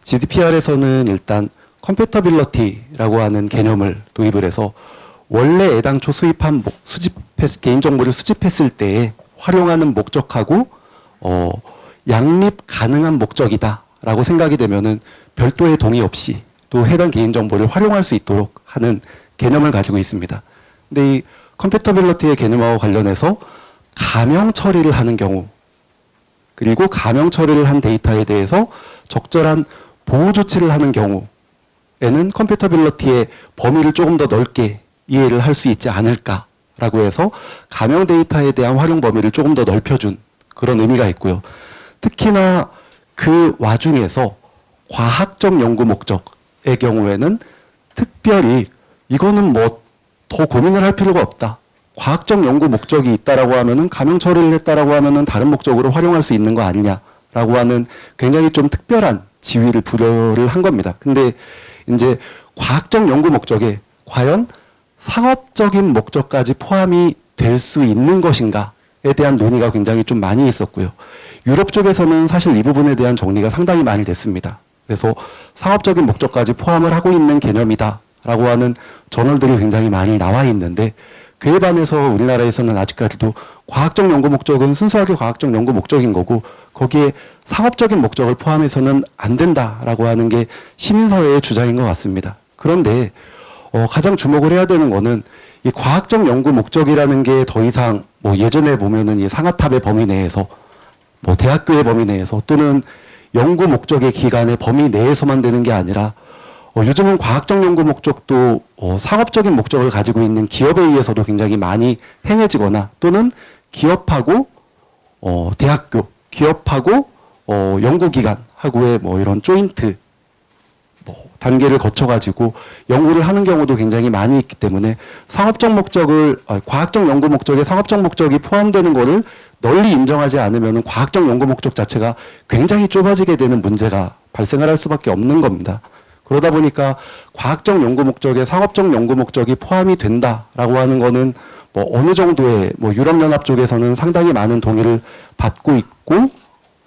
GDPR에서는 일단 컴패터빌러티라고 하는 개념을 도입을 해서 원래 애당초 개인정보를 수집했을 때 활용하는 목적하고 양립 가능한 목적이다라고 생각이 되면은 별도의 동의 없이 또 해당 개인정보를 활용할 수 있도록 하는 개념을 가지고 있습니다. 근데 이 컴패터빌러티의 개념하고 관련해서 가명 처리를 하는 경우, 그리고 가명 처리를 한 데이터에 대해서 적절한 보호 조치를 하는 경우에는 컴패터빌러티의 범위를 조금 더 넓게 이해를 할 수 있지 않을까라고 해서 가명 데이터에 대한 활용 범위를 조금 더 넓혀준 그런 의미가 있고요. 특히나 그 와중에서 과학적 연구 목적의 경우에는 특별히 이거는 더 고민을 할 필요가 없다. 과학적 연구 목적이 있다라고 하면은 가명 처리를 했다라고 하면은 다른 목적으로 활용할 수 있는 거 아니냐라고 하는 굉장히 좀 특별한 지위를 부여를 한 겁니다. 근데 이제 과학적 연구 목적에 과연 상업적인 목적까지 포함이 될 수 있는 것인가에 대한 논의가 굉장히 좀 많이 있었고요. 유럽 쪽에서는 사실 이 부분에 대한 정리가 상당히 많이 됐습니다. 그래서 상업적인 목적까지 포함을 하고 있는 개념이다라고 하는 저널들이 굉장히 많이 나와 있는데, 그에 반해서 우리나라에서는 아직까지도 과학적 연구 목적은 순수하게 과학적 연구 목적인 거고 거기에 상업적인 목적을 포함해서는 안 된다라고 하는 게 시민사회의 주장인 것 같습니다. 그런데 가장 주목을 해야 되는 거는 이 과학적 연구 목적이라는 게 더 이상 예전에 보면은 이 상아탑의 범위 내에서 대학교의 범위 내에서 또는 연구 목적의 기관의 범위 내에서만 되는 게 아니라 요즘은 과학적 연구 목적도 상업적인 목적을 가지고 있는 기업에 의해서도 굉장히 많이 행해지거나 또는 기업하고 대학교, 기업하고 연구기관하고의 이런 조인트 단계를 거쳐가지고 연구를 하는 경우도 굉장히 많이 있기 때문에 상업적 목적을 과학적 연구 목적에 상업적 목적이 포함되는 거를 널리 인정하지 않으면 과학적 연구 목적 자체가 굉장히 좁아지게 되는 문제가 발생을 할 수밖에 없는 겁니다. 그러다 보니까 과학적 연구 목적에 상업적 연구 목적이 포함이 된다라고 하는 거는 뭐 어느 정도의 뭐 유럽연합 쪽에서는 상당히 많은 동의를 받고 있고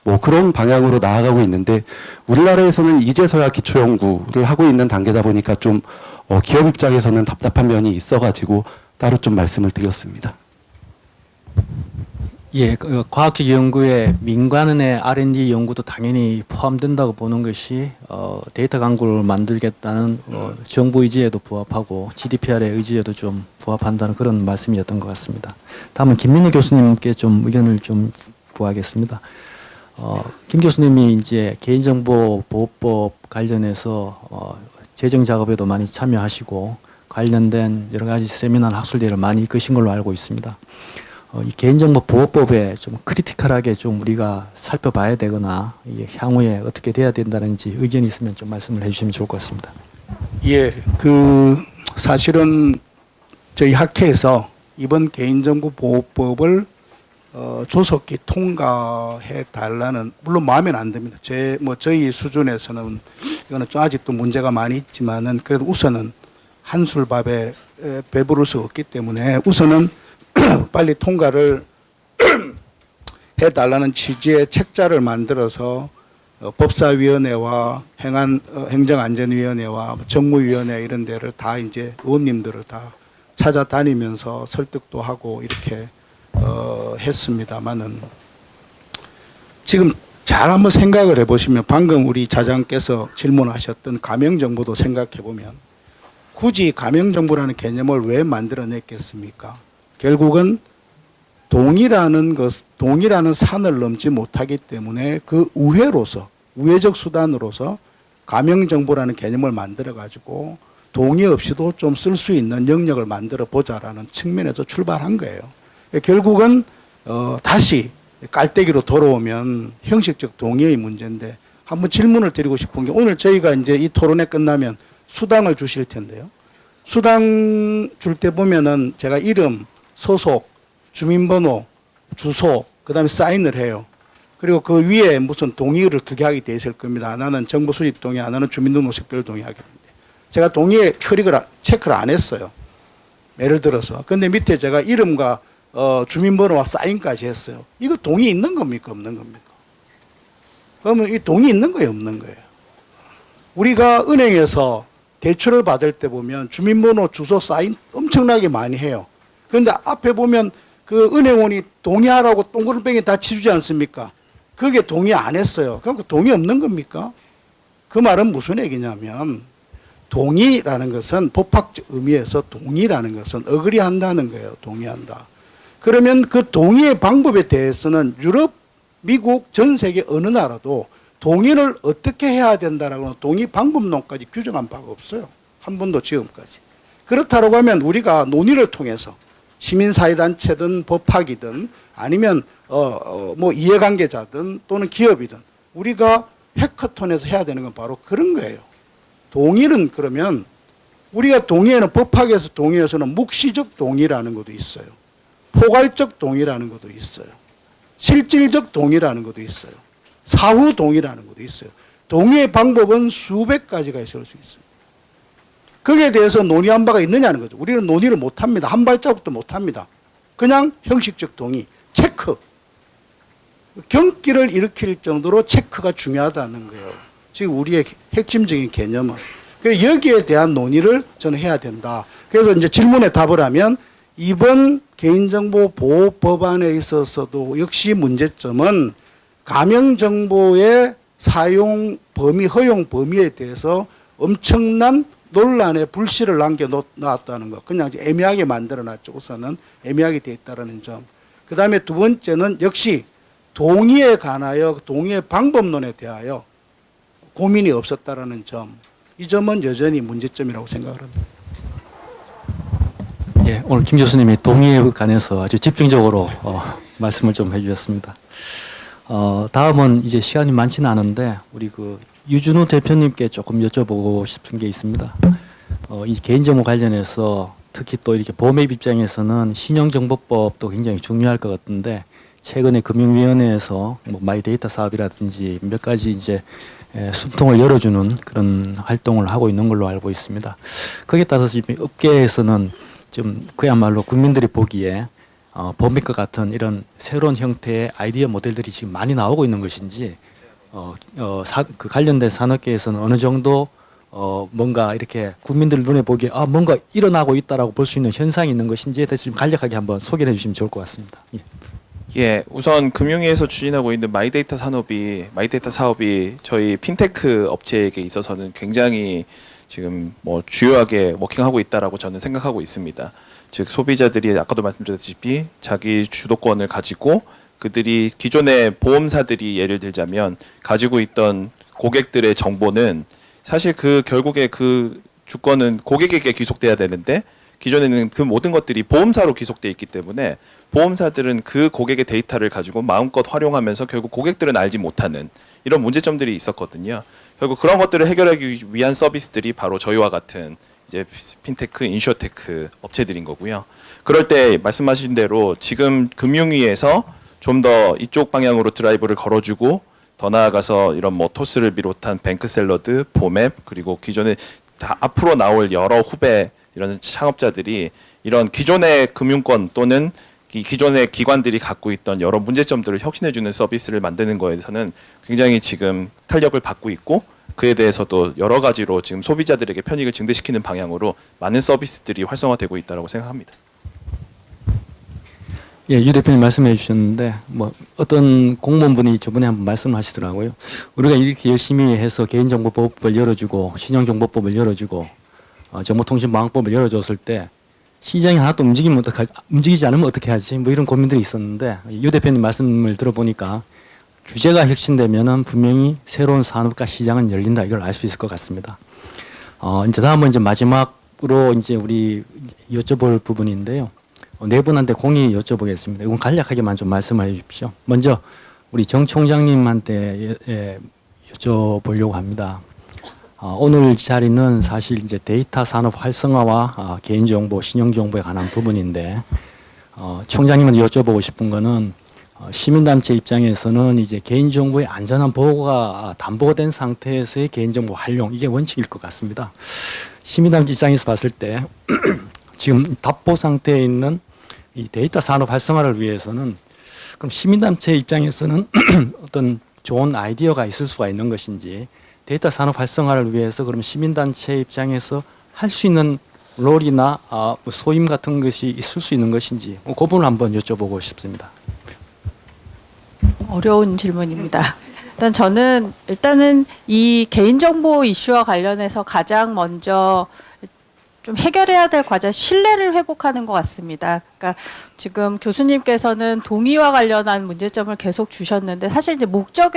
뭐 그런 방향으로 나아가고 있는데 우리나라에서는 이제서야 기초 연구를 하고 있는 단계다 보니까 좀 기업 입장에서는 답답한 면이 있어가지고 따로 좀 말씀을 드렸습니다. 예, 과학적 연구에 민간의 R&D 연구도 당연히 포함된다고 보는 것이 데이터 강구를 만들겠다는 정부 의지에도 부합하고 GDPR의 의지에도 좀 부합한다는 그런 말씀이었던 것 같습니다. 다음은 김민희 교수님께 좀 의견을 좀 구하겠습니다. 김 교수님이 이제 개인정보보호법 관련해서 제정 작업에도 많이 참여하시고 관련된 여러 가지 세미나 학술대회를 많이 이끄신 걸로 알고 있습니다. 이 개인정보보호법에 좀 크리티컬하게 좀 우리가 살펴봐야 되거나 이게 향후에 어떻게 돼야 된다는지 의견이 있으면 좀 말씀을 해주시면 좋을 것 같습니다. 예, 사실은 저희 학회에서 이번 개인정보보호법을 조속히 통과해 달라는, 물론 마음에는 안 듭니다. 저희 수준에서는 이거는 좀 아직도 문제가 많이 있지만은 그래도 우선은 한술밥에 배부를 수 없기 때문에 우선은 빨리 통과를 해달라는 취지의 책자를 만들어서 법사위원회와 행정안전위원회와 정무위원회 이런 데를 다 이제 의원님들을 다 찾아다니면서 설득도 하고 이렇게 했습니다만은 지금 잘 한번 생각을 해보시면 방금 우리 자장께서 질문하셨던 가명정보도 생각해보면 굳이 가명정보라는 개념을 왜 만들어냈겠습니까? 결국은 동의라는 산을 넘지 못하기 때문에 그 우회적 수단으로서 가명정보라는 개념을 만들어가지고 동의 없이도 좀 쓸 수 있는 영역을 만들어 보자라는 측면에서 출발한 거예요. 결국은 다시 깔때기로 돌아오면 형식적 동의의 문제인데 한번 질문을 드리고 싶은 게 오늘 저희가 이제 이 토론회 끝나면 수당을 주실 텐데요. 수당 줄 때 보면은 제가 이름, 소속, 주민번호, 주소, 그 다음에 사인을 해요. 그리고 그 위에 무슨 동의를 2개 하게 돼 있을 겁니다. 하나는 정보 수집 동의, 하나는 주민등록식별 동의하게 되는데 제가 동의에 체크를 안 했어요. 예를 들어서. 근데 밑에 제가 이름과 주민번호와 사인까지 했어요. 이거 동의 있는 겁니까? 없는 겁니까? 그러면 이 동의 있는 거예요? 없는 거예요? 우리가 은행에서 대출을 받을 때 보면 주민번호, 주소, 사인 엄청나게 많이 해요. 그런데 앞에 보면 그 은행원이 동의하라고 동그랑땡이 다 치주지 않습니까? 그게 동의 안 했어요. 그럼 그 동의 없는 겁니까? 그 말은 무슨 얘기냐면 동의라는 것은 법학적 의미에서 동의라는 것은 어그리한다는 거예요. 동의한다. 그러면 그 동의의 방법에 대해서는 유럽, 미국, 전 세계 어느 나라도 동의를 어떻게 해야 된다라고 동의 방법론까지 규정한 바가 없어요. 한 번도 지금까지. 그렇다고 하면 우리가 논의를 통해서 시민사회단체든 법학이든 아니면 뭐 이해관계자든 또는 기업이든 우리가 해커톤에서 해야 되는 건 바로 그런 거예요. 동의는 그러면 우리가 동의에는 법학에서 동의에서는 묵시적 동의라는 것도 있어요. 포괄적 동의라는 것도 있어요. 실질적 동의라는 것도 있어요. 사후 동의라는 것도 있어요. 동의의 방법은 수백 가지가 있을 수 있습니다. 거기에 대해서 논의한 바가 있느냐는 거죠. 우리는 논의를 못합니다. 한 발자국도 못합니다. 그냥 형식적 동의, 체크. 경기를 일으킬 정도로 체크가 중요하다는 거예요. 지금 우리의 핵심적인 개념은. 그래서 여기에 대한 논의를 저는 해야 된다. 그래서 이제 질문에 답을 하면 이번 개인정보보호법안에 있어서도 역시 문제점은 가명정보의 사용 범위, 허용 범위에 대해서 엄청난 논란의 불씨를 남겨놨다는 것. 그냥 애매하게 만들어놨죠. 우선은 애매하게 되어 있다는 점. 그 다음에 두 번째는 역시 동의에 관하여 동의의 방법론에 대하여 고민이 없었다라는 점. 이 점은 여전히 문제점이라고 생각을 합니다. 예, 오늘 김 교수님이 동의에 관해서 아주 집중적으로 말씀을 좀 해주셨습니다. 다음은 이제 시간이 많지는 않은데 우리 그 유준호 대표님께 조금 여쭤보고 싶은 게 있습니다. 이 개인정보 관련해서 특히 또 이렇게 보험앱 입장에서는 신용정보법도 굉장히 중요할 것 같은데 최근에 금융위원회에서 뭐 마이데이터 사업이라든지 몇 가지 이제 숨통을 열어주는 그런 활동을 하고 있는 걸로 알고 있습니다. 거기에 따라서 지금 업계에서는 좀 그야말로 국민들이 보기에 보험앱과 같은 이런 새로운 형태의 아이디어 모델들이 지금 많이 나오고 있는 것인지 그 관련된 산업계에서는 어느 정도 뭔가 이렇게 국민들 눈에 보기에 뭔가 일어나고 있다라고 볼 수 있는 현상이 있는 것인지에 대해서 좀 간략하게 한번 소개해 주시면 좋을 것 같습니다. 예. 예, 우선 금융위에서 추진하고 있는 마이데이터 사업이 저희 핀테크 업체에게 있어서는 굉장히 지금 뭐 주요하게 워킹하고 있다라고 저는 생각하고 있습니다. 즉 소비자들이 아까도 말씀드렸다시피 자기 주도권을 가지고 그들이 기존의 보험사들이 예를 들자면 가지고 있던 고객들의 정보는 사실 그 결국에 그 주권은 고객에게 귀속돼야 되는데 기존에는 그 모든 것들이 보험사로 귀속돼 있기 때문에 보험사들은 그 고객의 데이터를 가지고 마음껏 활용하면서 결국 고객들은 알지 못하는 이런 문제점들이 있었거든요. 결국 그런 것들을 해결하기 위한 서비스들이 바로 저희와 같은 이제 핀테크, 인슈어테크 업체들인 거고요. 그럴 때 말씀하신 대로 지금 금융위에서 좀 더 이쪽 방향으로 드라이브를 걸어주고 더 나아가서 이런 뭐 토스를 비롯한 뱅크샐러드, 보맵 그리고 기존에 다 앞으로 나올 여러 후배 이런 창업자들이 이런 기존의 금융권 또는 이 기존의 기관들이 갖고 있던 여러 문제점들을 혁신해주는 서비스를 만드는 거에서는 굉장히 지금 탄력을 받고 있고 그에 대해서도 여러 가지로 지금 소비자들에게 편익을 증대시키는 방향으로 많은 서비스들이 활성화되고 있다고 생각합니다. 예, 유 대표님 말씀해 주셨는데 뭐 어떤 공무원분이 저번에 한번 말씀하시더라고요. 우리가 이렇게 열심히 해서 개인정보법을 열어주고 신용정보법을 열어주고 정보통신보안법을 열어줬을 때 시장이 하나도 움직이지 않으면 어떻게 하지? 뭐 이런 고민들이 있었는데 유 대표님 말씀을 들어보니까 규제가 혁신되면은 분명히 새로운 산업과 시장은 열린다 이걸 알 수 있을 것 같습니다. 이제 다음은 이제 마지막으로 이제 우리 여쭤볼 부분인데요. 네 분한테 공히 여쭤보겠습니다. 이건 간략하게만 좀 말씀해 주십시오. 먼저 우리 정 총장님한테 여쭤보려고 합니다. 오늘 자리는 사실 이제 데이터 산업 활성화와 개인정보, 신용정보에 관한 부분인데 총장님은 여쭤보고 싶은 거는 시민단체 입장에서는 이제 개인정보의 안전한 보호가 담보된 상태에서의 개인정보 활용 이게 원칙일 것 같습니다. 시민단체 입장에서 봤을 때 지금 답보 상태에 있는 이 데이터 산업 활성화를 위해서는 그럼 시민단체 입장에서는 어떤 좋은 아이디어가 있을 수가 있는 것인지 데이터 산업 활성화를 위해서 그럼 시민단체 입장에서 할 수 있는 롤이나 소임 같은 것이 있을 수 있는 것인지 그 부분을 한번 여쭤보고 싶습니다. 어려운 질문입니다. 일단은 이 개인정보 이슈와 관련해서 가장 먼저 좀 해결해야 될 과제 신뢰를 회복하는 것 같습니다. 그러니까 지금 교수님께서는 동의와 관련한 문제점을 계속 주셨는데 사실 이제 목적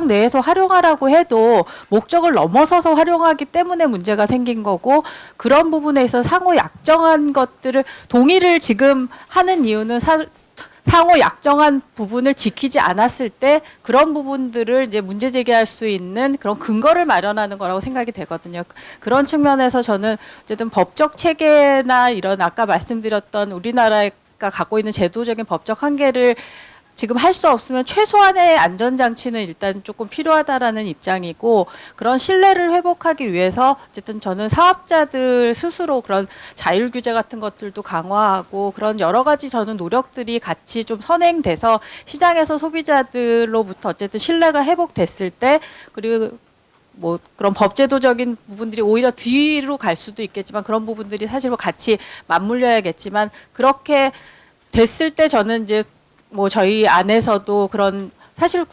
내에서 활용하라고 해도 목적을 넘어서서 활용하기 때문에 문제가 생긴 거고 그런 부분에 있어서 상호 약정한 것들을 동의를 지금 하는 이유는 상호 약정한 부분을 지키지 않았을 때 그런 부분들을 이제 문제 제기할 수 있는 그런 근거를 마련하는 거라고 생각이 되거든요. 그런 측면에서 저는 어쨌든 법적 체계나 이런 아까 말씀드렸던 우리나라가 갖고 있는 제도적인 법적 한계를 지금 할 수 없으면 최소한의 안전장치는 일단 조금 필요하다라는 입장이고 그런 신뢰를 회복하기 위해서 어쨌든 저는 사업자들 스스로 그런 자율 규제 같은 것들도 강화하고 그런 여러 가지 저는 노력들이 같이 좀 선행돼서 시장에서 소비자들로부터 어쨌든 신뢰가 회복됐을 때 그리고 뭐 그런 법제도적인 부분들이 오히려 뒤로 갈 수도 있겠지만 그런 부분들이 사실 같이 맞물려야겠지만 그렇게 됐을 때 저는 이제 뭐 저희 안에서도 그런 사실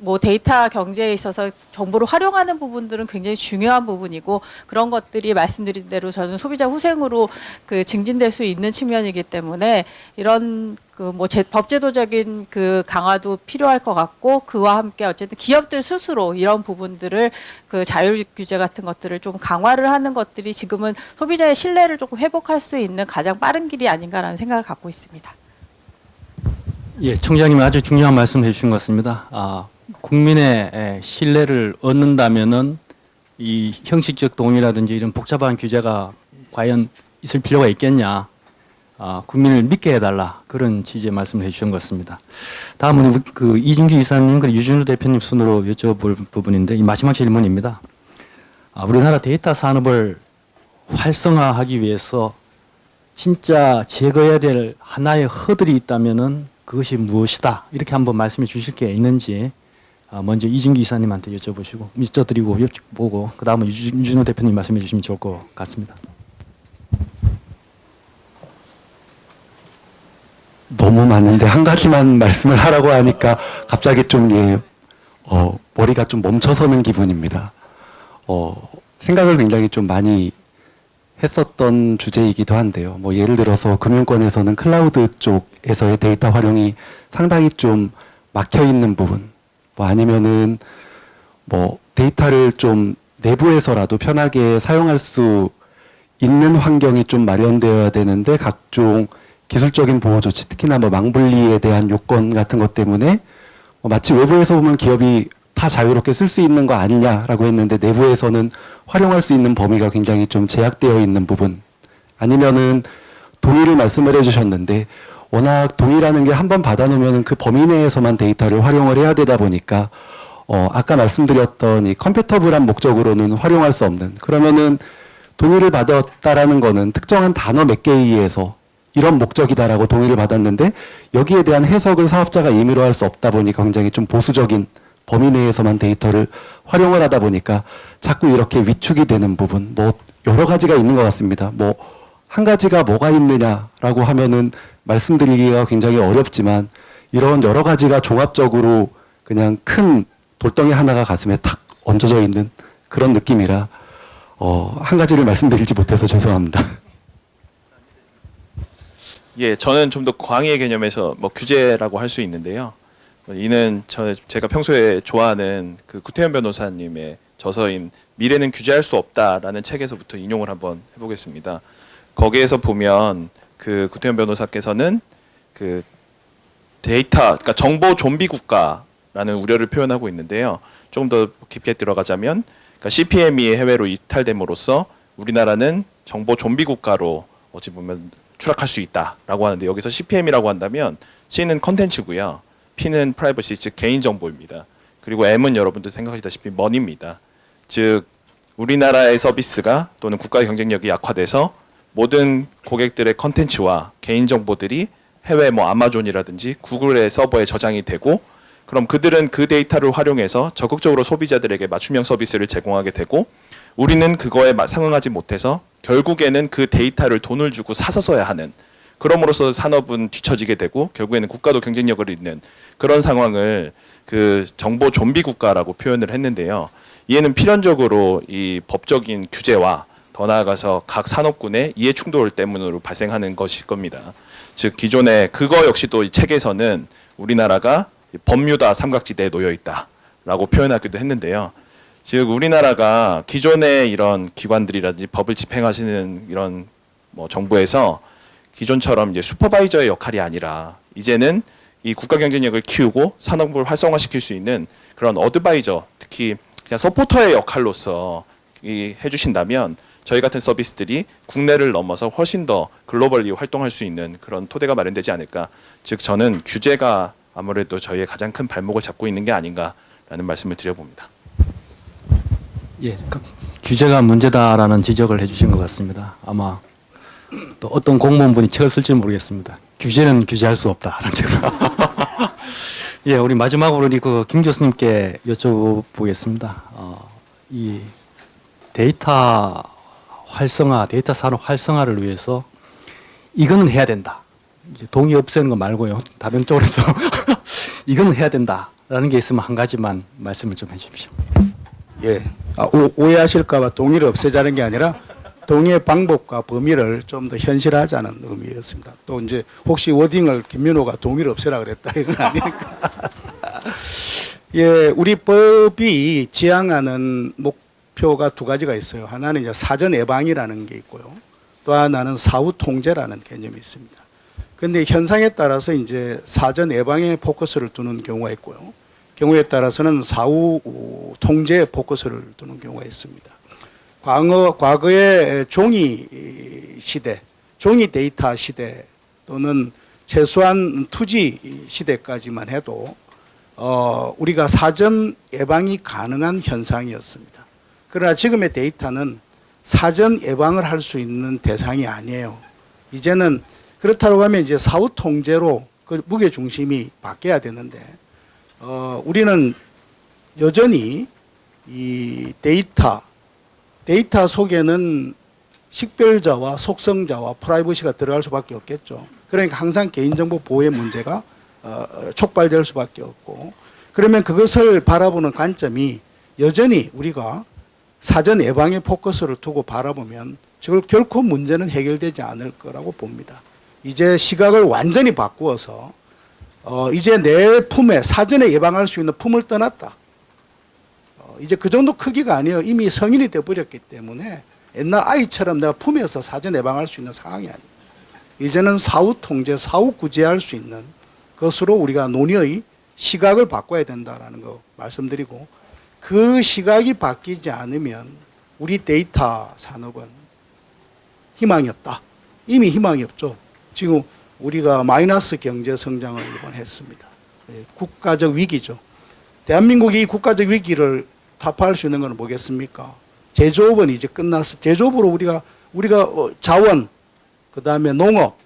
뭐 데이터 경제에 있어서 정보를 활용하는 부분들은 굉장히 중요한 부분이고 그런 것들이 말씀드린 대로 저는 소비자 후생으로 그 증진될 수 있는 측면이기 때문에 이런 그 뭐 법제도적인 그 강화도 필요할 것 같고 그와 함께 어쨌든 기업들 스스로 이런 부분들을 그 자율 규제 같은 것들을 좀 강화를 하는 것들이 지금은 소비자의 신뢰를 조금 회복할 수 있는 가장 빠른 길이 아닌가라는 생각을 갖고 있습니다. 예, 총장님 아주 중요한 말씀 해주신 것 같습니다. 국민의 신뢰를 얻는다면은 이 형식적 동의라든지 이런 복잡한 규제가 과연 있을 필요가 있겠냐? 국민을 믿게 해달라 그런 취지의 말씀을 해주신 것 같습니다. 다음은 그 이진규 이사님 그리고 유준호 대표님 순으로 여쭤볼 부분인데 이 마지막 질문입니다. 우리나라 데이터 산업을 활성화하기 위해서 진짜 제거해야 될 하나의 허들이 있다면은 그것이 무엇이다 이렇게 한번 말씀해 주실 게 있는지 먼저 이진규 이사님한테 여쭤보고 그 다음은 유준호 대표님 말씀해 주시면 좋을 것 같습니다. 너무 많은데 한 가지만 말씀을 하라고 하니까 갑자기 좀 머리가 좀 멈춰서는 기분입니다. 생각을 굉장히 좀 많이 했었던 주제이기도 한데요. 뭐 예를 들어서 금융권에서는 클라우드 쪽에서의 데이터 활용이 상당히 좀 막혀 있는 부분, 뭐 아니면은 뭐 데이터를 좀 내부에서라도 편하게 사용할 수 있는 환경이 좀 마련되어야 되는데 각종 기술적인 보호 조치, 특히나 뭐 망분리에 대한 요건 같은 것 때문에 마치 외부에서 보면 기업이 다 자유롭게 쓸 수 있는 거 아니냐라고 했는데 내부에서는 활용할 수 있는 범위가 굉장히 좀 제약되어 있는 부분, 아니면은 동의를 말씀을 해주셨는데 워낙 동의라는 게 한번 받아놓으면 그 범위 내에서만 데이터를 활용을 해야 되다 보니까 아까 말씀드렸던 이 컴패터블한 목적으로는 활용할 수 없는, 그러면은 동의를 받았다라는 거는 특정한 단어 몇 개에 의해서 이런 목적이다라고 동의를 받았는데 여기에 대한 해석을 사업자가 임의로 할 수 없다 보니까 굉장히 좀 보수적인 범위 내에서만 데이터를 활용을 하다 보니까 자꾸 이렇게 위축이 되는 부분, 뭐 여러 가지가 있는 것 같습니다. 뭐 한 가지가 뭐가 있느냐라고 하면은 말씀드리기가 굉장히 어렵지만 이런 여러 가지가 종합적으로 그냥 큰 돌덩이 하나가 가슴에 탁 얹어져 있는 그런 느낌이라 한 가지를 말씀드리지 못해서 죄송합니다. 예, 저는 좀 더 광의의 개념에서 뭐 규제라고 할 수 있는데요. 이는 제가 평소에 좋아하는 그 구태현 변호사님의 저서인 미래는 규제할 수 없다라는 책에서부터 인용을 한번 해보겠습니다. 거기에서 보면 그 구태현 변호사께서는 그 데이터, 그러니까 정보 좀비 국가라는 우려를 표현하고 있는데요. 조금 더 깊게 들어가자면, 그러니까 CPM이 해외로 이탈됨으로써 우리나라는 정보 좀비 국가로 어찌 보면 추락할 수 있다라고 하는데, 여기서 CPM이라고 한다면 C는 컨텐츠고요, P는 프라이버시, 즉 개인 정보입니다. 그리고 M은 여러분들 생각하시다시피 머니입니다. 즉 우리나라의 서비스가 또는 국가의 경쟁력이 약화돼서 모든 고객들의 컨텐츠와 개인 정보들이 해외 뭐 아마존이라든지 구글의 서버에 저장이 되고, 그럼 그들은 그 데이터를 활용해서 적극적으로 소비자들에게 맞춤형 서비스를 제공하게 되고, 우리는 그거에 상응하지 못해서 결국에는 그 데이터를 돈을 주고 사서 써야 하는, 그럼으로써 산업은 뒤처지게 되고 결국에는 국가도 경쟁력을 잃는 그런 상황을 그 정보 좀비 국가라고 표현을 했는데요. 이에는 필연적으로 이 법적인 규제와 더 나아가서 각 산업군의 이해 충돌 때문으로 발생하는 것일 겁니다. 즉 기존에 그거 역시도 이 책에서는 우리나라가 범유다 삼각지대에 놓여 있다라고 표현하기도 했는데요. 즉 우리나라가 기존의 이런 기관들이라든지 법을 집행하시는 이런 뭐 정부에서 기존처럼 이제 슈퍼바이저의 역할이 아니라 이제는 이 국가 경쟁력을 키우고 산업을 활성화시킬 수 있는 그런 어드바이저, 특히 그냥 서포터의 역할로서 해주신다면 저희 같은 서비스들이 국내를 넘어서 훨씬 더 글로벌리 활동할 수 있는 그런 토대가 마련되지 않을까. 즉 저는 규제가 아무래도 저희의 가장 큰 발목을 잡고 있는 게 아닌가라는 말씀을 드려봅니다. 예, 규제가 문제다라는 지적을 해주신 것 같습니다. 아마 또 어떤 공무원분이 책을 쓸지는 모르겠습니다. 규제는 규제할 수 없다라는 책을. 예, 우리 마지막으로 우리 김 교수님께 여쭤보겠습니다. 이 데이터 활성화, 데이터 산업 활성화를 위해서 이거는 해야 된다. 이제 동의 없애는 거 말고요. 다른 쪽으로 해서 이거는 해야 된다라는 게 있으면 한 가지만 말씀을 좀 해주십시오. 예, 오해하실까봐 동의를 없애자는 게 아니라 동의의 방법과 범위를 좀 더 현실화하자는 의미였습니다. 또 이제 혹시 워딩을 김민호가 동의를 없애라 그랬다 이건 아니니까. 예, 우리 법이 지향하는 목표가 두 가지가 있어요. 하나는 이제 사전 예방이라는 게 있고요. 또 하나는 사후 통제라는 개념이 있습니다. 근데 현상에 따라서 이제 사전 예방에 포커스를 두는 경우가 있고요. 경우에 따라서는 사후 통제에 포커스를 두는 경우가 있습니다. 과거의 종이 시대, 종이 데이터 시대 또는 최소한 투지 시대까지만 해도 우리가 사전 예방이 가능한 현상이었습니다. 그러나 지금의 데이터는 사전 예방을 할 수 있는 대상이 아니에요. 이제는 그렇다고 하면 이제 사후 통제로 그 무게 중심이 바뀌어야 되는데 우리는 여전히 이 데이터 속에는 식별자와 속성자와 프라이버시가 들어갈 수밖에 없겠죠. 그러니까 항상 개인정보 보호의 문제가 촉발될 수밖에 없고, 그러면 그것을 바라보는 관점이 여전히 우리가 사전 예방에 포커스를 두고 바라보면 저걸 결코 문제는 해결되지 않을 거라고 봅니다. 이제 시각을 완전히 바꾸어서 이제 내 품에 사전에 예방할 수 있는 품을 떠났다. 이제 그 정도 크기가 아니에요. 이미 성인이 되어버렸기 때문에 옛날 아이처럼 내가 품에서 사전 예방할 수 있는 상황이 아닙니다. 이제는 사후 통제, 사후 구제할 수 있는 것으로 우리가 논의의 시각을 바꿔야 된다라는 거 말씀드리고, 그 시각이 바뀌지 않으면 우리 데이터 산업은 희망이 없다. 이미 희망이 없죠. 지금 우리가 마이너스 경제 성장을 이번 했습니다. 국가적 위기죠. 대한민국이 이 국가적 위기를 타파할 수 있는 건 뭐겠습니까? 제조업은 이제 끝났습니다. 제조업으로 우리가 자원, 그 다음에 농업,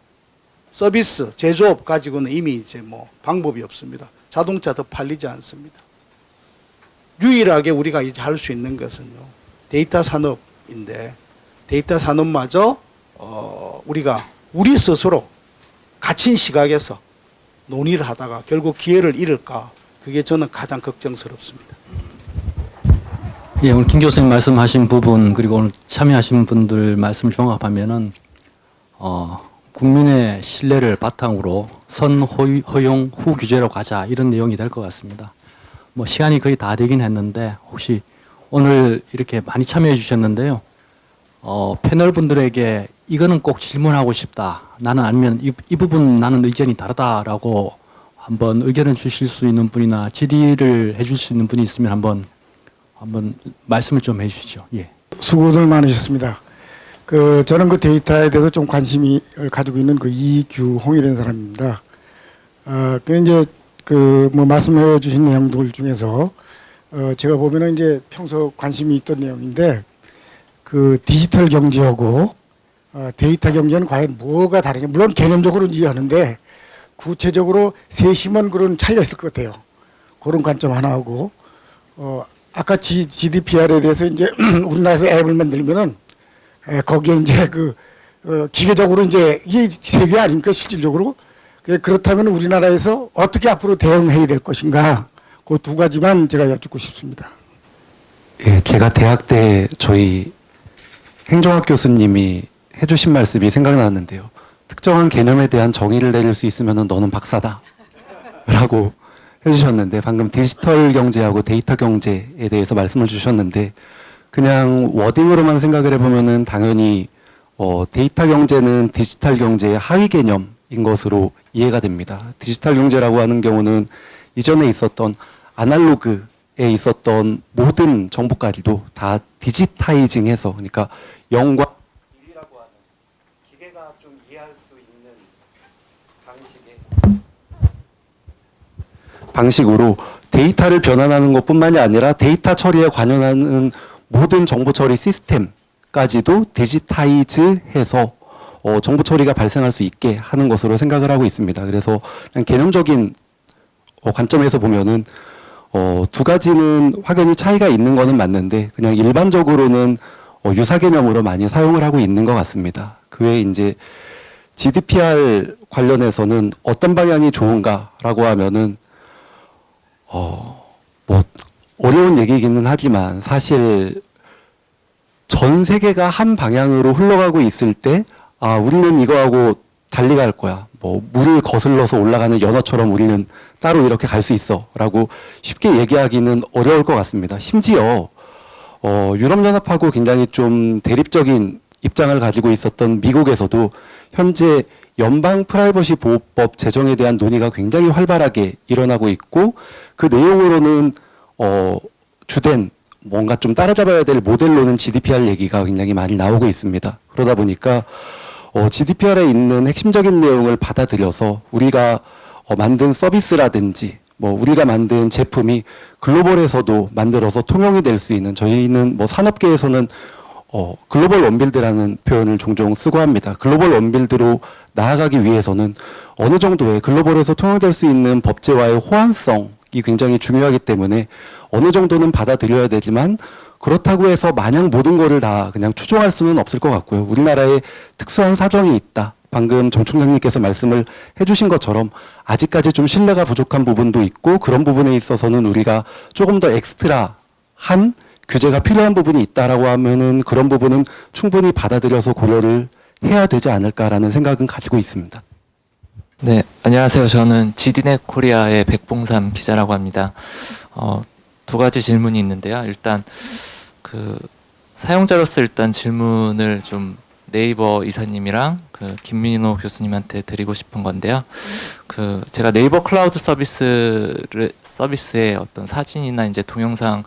서비스, 제조업 가지고는 이미 이제 뭐 방법이 없습니다. 자동차 더 팔리지 않습니다. 유일하게 우리가 이제 할 수 있는 것은요, 데이터 산업인데, 데이터 산업마저 우리가 우리 스스로 갇힌 시각에서 논의를 하다가 결국 기회를 잃을까, 그게 저는 가장 걱정스럽습니다. 예, 오늘 김 교수님 말씀하신 부분 그리고 오늘 참여하신 분들 말씀을 종합하면은 국민의 신뢰를 바탕으로 선허용 후 규제로 가자, 이런 내용이 될 것 같습니다. 뭐 시간이 거의 다 되긴 했는데 혹시 오늘 이렇게 많이 참여해 주셨는데요. 패널 분들에게 이거는 꼭 질문하고 싶다, 나는 아니면 이 부분 나는 의견이 다르다라고 한번 의견을 주실 수 있는 분이나 질의를 해줄 수 있는 분이 있으면 한번 말씀을 좀 해주시죠. 예. 수고들 많으셨습니다. 저는 그 데이터에 대해서 좀 관심을 가지고 있는 그 이규홍이라는 사람입니다. 이제 뭐 말씀해 주신 내용들 중에서 제가 보면은 이제 평소 관심이 있던 내용인데, 그 디지털 경제하고 데이터 경제는 과연 뭐가 다르냐. 물론 개념적으로는 이해하는데 구체적으로 세심한 그런 차이가 있을 것 같아요. 그런 관점 하나 하고, 아까 GDPR에 대해서 이제 우리나라에서 앱을 만들면은 거기에 이제 기계적으로 이제 이게 세계 아닙니까 실질적으로. 그렇다면 우리나라에서 어떻게 앞으로 대응해야 될 것인가, 그 두 가지만 제가 여쭙고 싶습니다. 예, 제가 대학 때 저희 행정학 교수님이 해주신 말씀이 생각나는데요. 특정한 개념에 대한 정의를 내릴 수 있으면 너는 박사다 라고 해주셨는데, 방금 디지털 경제하고 데이터 경제에 대해서 말씀을 주셨는데, 그냥 워딩으로만 생각을 해보면은 당연히 데이터 경제는 디지털 경제의 하위 개념인 것으로 이해가 됩니다. 디지털 경제라고 하는 경우는 이전에 있었던 아날로그에 있었던 모든 정보까지도 다 디지타이징해서, 그러니까 0과 1이라고 하는 기계가 좀 이해할 수 있는 방식으로 데이터를 변환하는 것뿐만이 아니라 데이터 처리에 관여하는 모든 정보 처리 시스템까지도 디지타이즈해서 정보 처리가 발생할 수 있게 하는 것으로 생각을 하고 있습니다. 그래서 그냥 개념적인 관점에서 보면은 두 가지는 확연히 차이가 있는 거는 맞는데, 그냥 일반적으로는 유사 개념으로 많이 사용을 하고 있는 것 같습니다. 그 외에 이제 GDPR 관련해서는 어떤 방향이 좋은가라고 하면은 뭐 어려운 얘기이기는 하지만, 사실 전 세계가 한 방향으로 흘러가고 있을 때 우리는 이거하고 달리 갈 거야, 뭐 물을 거슬러서 올라가는 연어처럼 우리는 따로 이렇게 갈 수 있어 라고 쉽게 얘기하기는 어려울 것 같습니다. 심지어 유럽연합하고 굉장히 좀 대립적인 입장을 가지고 있었던 미국에서도 현재 연방 프라이버시 보호법 제정에 대한 논의가 굉장히 활발하게 일어나고 있고 그 내용으로는 주된 뭔가 좀 따라잡아야 될 모델로는 GDPR 얘기가 굉장히 많이 나오고 있습니다. 그러다 보니까 GDPR에 있는 핵심적인 내용을 받아들여서 우리가 만든 서비스라든지 뭐 우리가 만든 제품이 글로벌에서도 만들어서 통용이 될 수 있는, 저희는 뭐 산업계에서는 글로벌 원빌드라는 표현을 종종 쓰고 합니다. 글로벌 원빌드로 나아가기 위해서는 어느 정도의 글로벌에서 통용될 수 있는 법제와의 호환성이 굉장히 중요하기 때문에 어느 정도는 받아들여야 되지만 그렇다고 해서 마냥 모든 거를 다 그냥 추종할 수는 없을 것 같고요. 우리나라에 특수한 사정이 있다. 방금 정 총장님께서 말씀을 해주신 것처럼 아직까지 좀 신뢰가 부족한 부분도 있고 그런 부분에 있어서는 우리가 조금 더 엑스트라한 규제가 필요한 부분이 있다라고 하면은 그런 부분은 충분히 받아들여서 고려를 해야 되지 않을까라는 생각은 가지고 있습니다. 네, 안녕하세요. 저는 GD넷 코리아의 백봉삼 기자라고 합니다. 두 가지 질문이 있는데요. 일단 그 사용자로서 일단 질문을 좀 네이버 이사님이랑 그 김민호 교수님한테 드리고 싶은 건데요. 그 제가 네이버 클라우드 서비스에 어떤 사진이나 이제 동영상을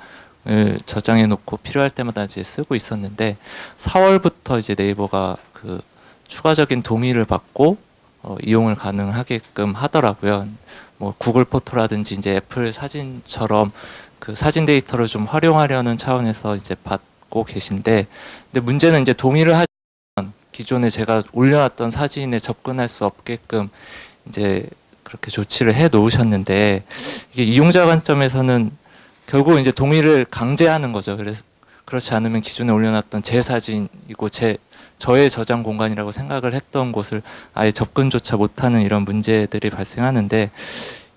저장해 놓고 필요할 때마다 이제 쓰고 있었는데 4월부터 이제 네이버가 그 추가적인 동의를 받고 이용을 가능하게끔 하더라고요. 뭐 구글 포토라든지 이제 애플 사진처럼 그 사진 데이터를 좀 활용하려는 차원에서 이제 받고 계신데, 근데 문제는 이제 동의를 하면 기존에 제가 올려놨던 사진에 접근할 수 없게끔 이제 그렇게 조치를 해 놓으셨는데 이게 이용자 관점에서는 결국 이제 동의를 강제하는 거죠. 그래서 그렇지 않으면 기존에 올려놨던 제 사진이고 저의 저장 공간이라고 생각을 했던 곳을 아예 접근조차 못하는 이런 문제들이 발생하는데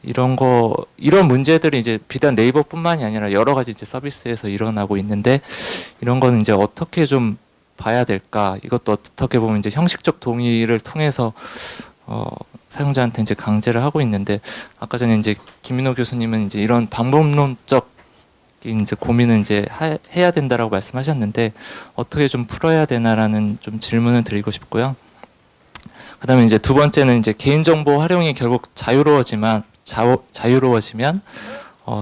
이런 문제들이 이제 비단 네이버뿐만이 아니라 여러 가지 이제 서비스에서 일어나고 있는데 이런 거는 이제 어떻게 좀 봐야 될까? 이것도 어떻게 보면 이제 형식적 동의를 통해서 사용자한테 이제 강제를 하고 있는데 아까 전에 이제 김민호 교수님은 이제 이런 방법론적 이제 고민을 이제 해야 된다라고 말씀하셨는데 어떻게 좀 풀어야 되나라는 좀 질문을 드리고 싶고요. 그다음에 이제 두 번째는 이제 개인정보 활용이 결국 자유로워지면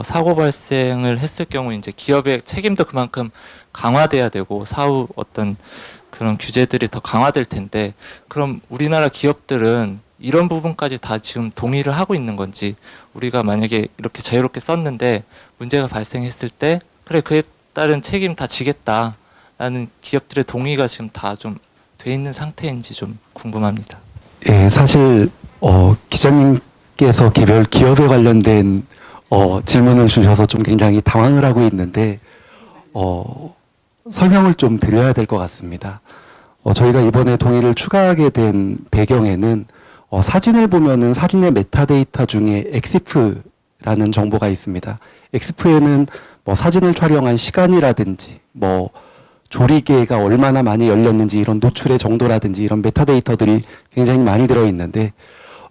사고 발생을 했을 경우 이제 기업의 책임도 그만큼 강화돼야 되고 사후 어떤 그런 규제들이 더 강화될 텐데 그럼 우리나라 기업들은 이런 부분까지 다 지금 동의를 하고 있는 건지, 우리가 만약에 이렇게 자유롭게 썼는데 문제가 발생했을 때 그래 그에 따른 책임 다 지겠다라는 기업들의 동의가 지금 다 좀 돼 있는 상태인지 좀 궁금합니다. 예, 사실 기자님께서 개별 기업에 관련된 질문을 주셔서 좀 굉장히 당황을 하고 있는데 설명을 좀 드려야 될 것 같습니다. 저희가 이번에 동의를 추가하게 된 배경에는 사진을 보면은 사진의 메타데이터 중에 엑시프라는 정보가 있습니다. 엑시프에는 뭐 사진을 촬영한 시간이라든지 뭐 조리개가 얼마나 많이 열렸는지 이런 노출의 정도라든지 이런 메타데이터들이 굉장히 많이 들어있는데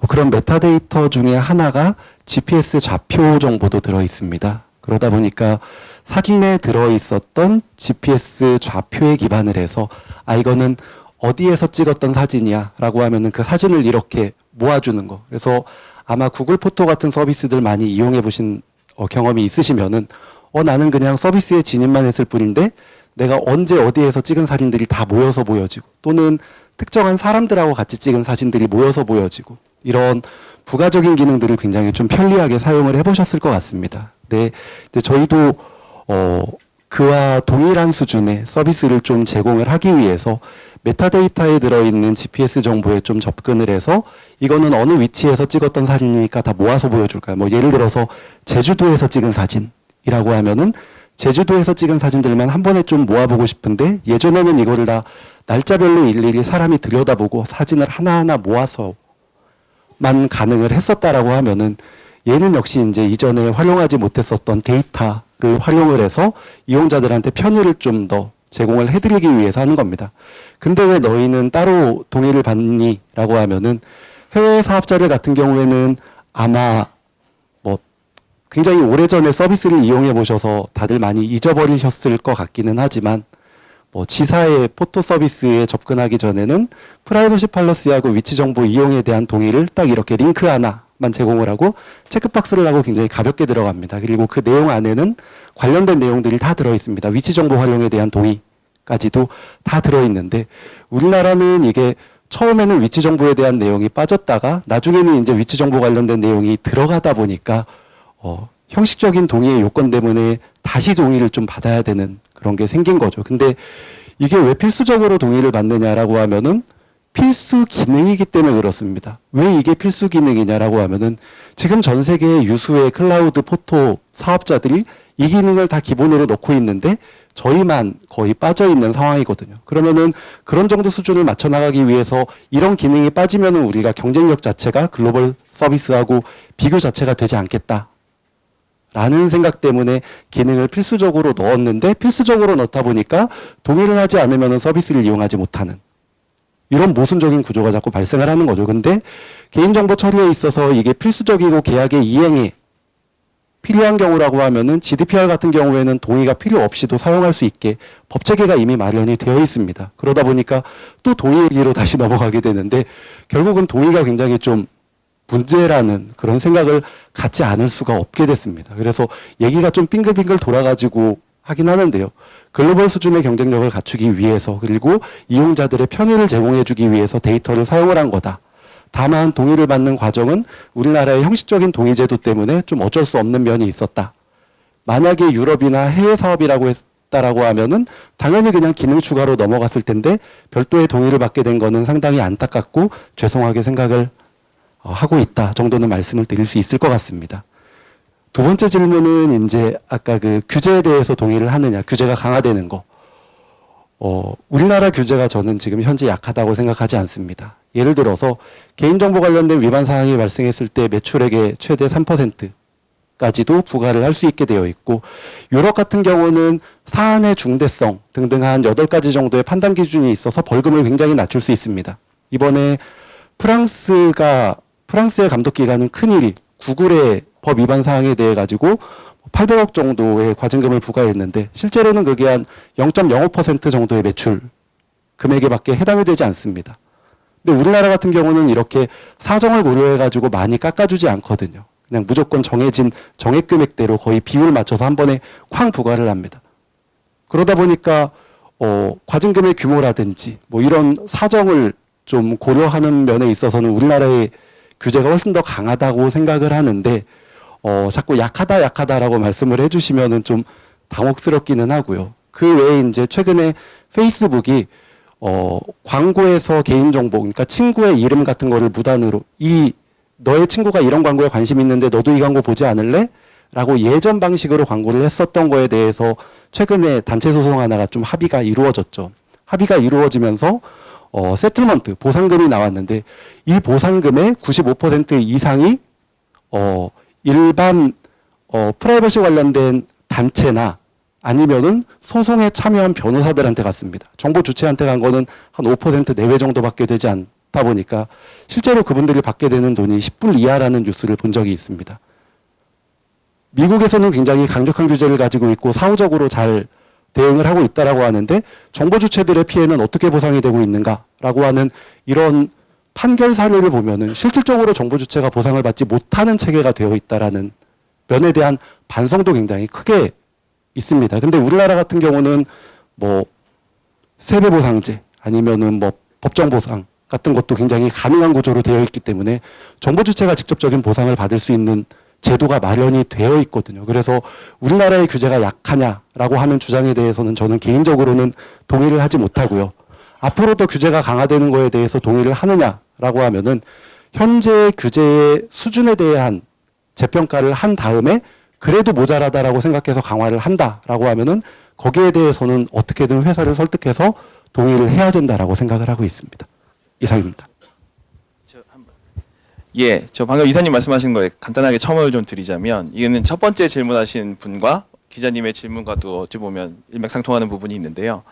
그런 메타데이터 중에 하나가 GPS 좌표 정보도 들어있습니다. 그러다 보니까 사진에 들어있었던 GPS 좌표에 기반을 해서 이거는 어디에서 찍었던 사진이야 라고 하면은 그 사진을 이렇게 모아주는 거. 그래서 아마 구글 포토 같은 서비스들 많이 이용해 보신 경험이 있으시면은 나는 그냥 서비스에 진입만 했을 뿐인데 내가 언제 어디에서 찍은 사진들이 다 모여서 보여지고 또는 특정한 사람들하고 같이 찍은 사진들이 모여서 보여지고 이런 부가적인 기능들을 굉장히 좀 편리하게 사용을 해보셨을 것 같습니다. 네, 저희도 그와 동일한 수준의 서비스를 좀 제공을 하기 위해서 메타데이터에 들어있는 GPS 정보에 좀 접근을 해서 이거는 어느 위치에서 찍었던 사진이니까 다 모아서 보여줄까요? 뭐 예를 들어서 제주도에서 찍은 사진이라고 하면은 제주도에서 찍은 사진들만 한 번에 좀 모아보고 싶은데 예전에는 이거를 다 날짜별로 일일이 사람이 들여다보고 사진을 하나하나 모아서만 가능을 했었다라고 하면은 얘는 역시 이제 이전에 활용하지 못했었던 데이터를 활용을 해서 이용자들한테 편의를 좀 더 제공을 해드리기 위해서 하는 겁니다. 근데 왜 너희는 따로 동의를 받니? 라고 하면은 해외 사업자들 같은 경우에는 아마 뭐 굉장히 오래전에 서비스를 이용해 보셔서 다들 많이 잊어버리셨을 것 같기는 하지만 지사의 포토 서비스에 접근하기 전에는 프라이버시 팔러시하고 위치 정보 이용에 대한 동의를 딱 이렇게 링크 하나만 제공을 하고 체크박스를 하고 굉장히 가볍게 들어갑니다. 그리고 그 내용 안에는 관련된 내용들이 다 들어 있습니다. 위치 정보 활용에 대한 동의까지도 다 들어 있는데 우리나라는 이게 처음에는 위치 정보에 대한 내용이 빠졌다가 나중에는 이제 위치 정보 관련된 내용이 들어가다 보니까 형식적인 동의의 요건 때문에 다시 동의를 좀 받아야 되는 그런 게 생긴 거죠. 근데 이게 왜 필수적으로 동의를 받느냐라고 하면은 필수 기능이기 때문에 그렇습니다. 왜 이게 필수 기능이냐라고 하면은 지금 전 세계 유수의 클라우드 포토 사업자들이 이 기능을 다 기본으로 놓고 있는데 저희만 거의 빠져 있는 상황이거든요. 그러면은 그런 정도 수준을 맞춰 나가기 위해서 이런 기능이 빠지면은 우리가 경쟁력 자체가 글로벌 서비스하고 비교 자체가 되지 않겠다. 라는 생각 때문에 기능을 필수적으로 넣었는데 필수적으로 넣다 보니까 동의를 하지 않으면 서비스를 이용하지 못하는 이런 모순적인 구조가 자꾸 발생을 하는 거죠. 근데 개인정보 처리에 있어서 이게 필수적이고 계약의 이행에 필요한 경우라고 하면은 GDPR 같은 경우에는 동의가 필요 없이도 사용할 수 있게 법체계가 이미 마련이 되어 있습니다. 그러다 보니까 또 동의 얘기로 다시 넘어가게 되는데 결국은 동의가 굉장히 좀 문제라는 그런 생각을 갖지 않을 수가 없게 됐습니다. 그래서 얘기가 좀 빙글빙글 돌아가지고 하긴 하는데요. 글로벌 수준의 경쟁력을 갖추기 위해서 그리고 이용자들의 편의를 제공해주기 위해서 데이터를 사용을 한 거다. 다만 동의를 받는 과정은 우리나라의 형식적인 동의 제도 때문에 좀 어쩔 수 없는 면이 있었다. 만약에 유럽이나 해외 사업이라고 했다라고 하면은 당연히 그냥 기능 추가로 넘어갔을 텐데 별도의 동의를 받게 된 거는 상당히 안타깝고 죄송하게 생각을 하고 있다 정도는 말씀을 드릴 수 있을 것 같습니다. 두 번째 질문은 이제 아까 그 규제에 대해서 동의를 하느냐, 규제가 강화되는 거. 우리나라 규제가 저는 지금 현재 약하다고 생각하지 않습니다. 예를 들어서 개인정보 관련된 위반 사항이 발생했을 때 매출액의 최대 3%까지도 부과를 할 수 있게 되어 있고 유럽 같은 경우는 사안의 중대성 등등 한 8가지 정도의 판단 기준이 있어서 벌금을 굉장히 낮출 수 있습니다. 이번에 프랑스의 감독기관은 큰일 구글의 법 위반 사항에 대해 가지고 800억 정도의 과징금을 부과했는데 실제로는 그게 한 0.05% 정도의 매출 금액에밖에 해당이 되지 않습니다. 근데 우리나라 같은 경우는 이렇게 사정을 고려해 가지고 많이 깎아주지 않거든요. 그냥 무조건 정해진 정액 금액대로 거의 비율 맞춰서 한 번에 쾅 부과를 합니다. 그러다 보니까 과징금의 규모라든지 뭐 이런 사정을 좀 고려하는 면에 있어서는 우리나라의 규제가 훨씬 더 강하다고 생각을 하는데 자꾸 약하다라고 말씀을 해주시면은 좀 당혹스럽기는 하고요. 그 외에 이제 최근에 페이스북이 광고에서 개인정보, 그러니까 친구의 이름 같은 거를 무단으로 너의 친구가 이런 광고에 관심 있는데 너도 이 광고 보지 않을래? 라고 예전 방식으로 광고를 했었던 거에 대해서 최근에 단체 소송 하나가 좀 합의가 이루어졌죠. 합의가 이루어지면서 세틀먼트, 보상금이 나왔는데 이 보상금의 95% 이상이 일반 프라이버시 관련된 단체나 아니면은 소송에 참여한 변호사들한테 갔습니다. 정보 주체한테 간 거는 한 5% 내외 정도밖에 되지 않다 보니까 실제로 그분들이 받게 되는 돈이 10불 이하라는 뉴스를 본 적이 있습니다. 미국에서는 굉장히 강력한 규제를 가지고 있고 사후적으로 잘 대응을 하고 있다라고 하는데 정보 주체들의 피해는 어떻게 보상이 되고 있는가라고 하는 이런 판결 사례를 보면은 실질적으로 정보 주체가 보상을 받지 못하는 체계가 되어 있다라는 면에 대한 반성도 굉장히 크게 있습니다. 근데 우리나라 같은 경우는 뭐 세배 보상제 아니면은 뭐 법정 보상 같은 것도 굉장히 가능한 구조로 되어 있기 때문에 정보 주체가 직접적인 보상을 받을 수 있는 제도가 마련이 되어 있거든요. 그래서 우리나라의 규제가 약하냐라고 하는 주장에 대해서는 저는 개인적으로는 동의를 하지 못하고요. 앞으로도 규제가 강화되는 거에 대해서 동의를 하느냐라고 하면은 현재 규제의 수준에 대한 재평가를 한 다음에 그래도 모자라다라고 생각해서 강화를 한다라고 하면은 거기에 대해서는 어떻게든 회사를 설득해서 동의를 해야 된다라고 생각을 하고 있습니다. 이상입니다. 예, 저 방금 이사님 말씀하신 거에 간단하게 첨언을 좀 드리자면 이거는 첫 번째 질문하신 분과 기자님의 질문과도 어찌 보면 일맥상통하는 부분이 있는데요.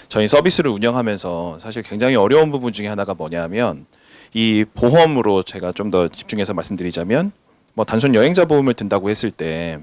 저희 서비스를 운영하면서 사실 굉장히 어려운 부분 중에 하나가 뭐냐면 이 보험으로 제가 좀 더 집중해서 말씀드리자면 뭐 단순 여행자 보험을 든다고 했을 때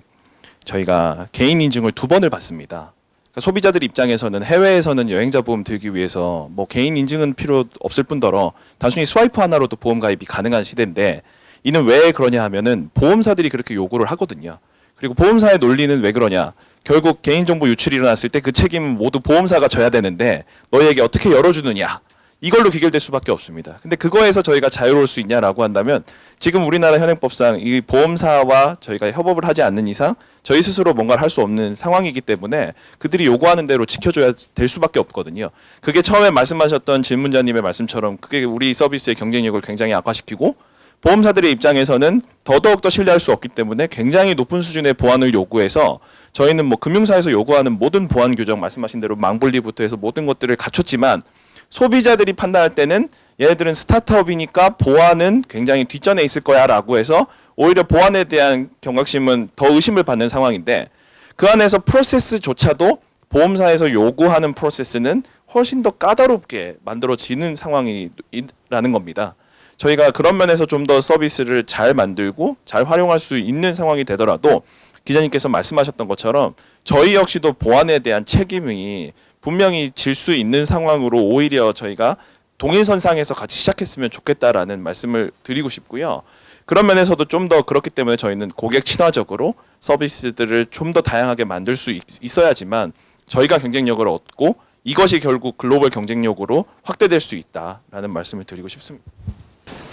저희가 개인 인증을 2번을 받습니다. 그러니까 소비자들 입장에서는 해외에서는 여행자 보험 들기 위해서 뭐 개인 인증은 필요 없을 뿐더러 단순히 스와이프 하나로도 보험 가입이 가능한 시대인데 이는 왜 그러냐 하면은 보험사들이 그렇게 요구를 하거든요. 그리고 보험사의 논리는 왜 그러냐? 결국 개인정보 유출이 일어났을 때 그 책임은 모두 보험사가 져야 되는데 너희에게 어떻게 열어주느냐? 이걸로 귀결될 수밖에 없습니다. 근데 그거에서 저희가 자유로울 수 있냐라고 한다면 지금 우리나라 현행법상 이 보험사와 저희가 협업을 하지 않는 이상 저희 스스로 뭔가를 할 수 없는 상황이기 때문에 그들이 요구하는 대로 지켜줘야 될 수밖에 없거든요. 그게 처음에 말씀하셨던 질문자님의 말씀처럼 그게 우리 서비스의 경쟁력을 굉장히 악화시키고 보험사들의 입장에서는 더더욱 신뢰할 수 없기 때문에 굉장히 높은 수준의 보안을 요구해서 저희는 뭐 금융사에서 요구하는 모든 보안 규정 말씀하신 대로 망분리부터 해서 모든 것들을 갖췄지만 소비자들이 판단할 때는 얘네들은 스타트업이니까 보안은 굉장히 뒷전에 있을 거야 라고 해서 오히려 보안에 대한 경각심은 더 의심을 받는 상황인데 그 안에서 프로세스조차도 보험사에서 요구하는 프로세스는 훨씬 더 까다롭게 만들어지는 상황이라는 겁니다. 저희가 그런 면에서 좀 더 서비스를 잘 만들고 잘 활용할 수 있는 상황이 되더라도 기자님께서 말씀하셨던 것처럼 저희 역시도 보안에 대한 책임이 분명히 질 수 있는 상황으로 오히려 저희가 동일선상에서 같이 시작했으면 좋겠다라는 말씀을 드리고 싶고요. 그런 면에서도 좀 더 그렇기 때문에 저희는 고객 친화적으로 서비스들을 좀 더 다양하게 만들 수 있어야지만 저희가 경쟁력을 얻고 이것이 결국 글로벌 경쟁력으로 확대될 수 있다라는 말씀을 드리고 싶습니다.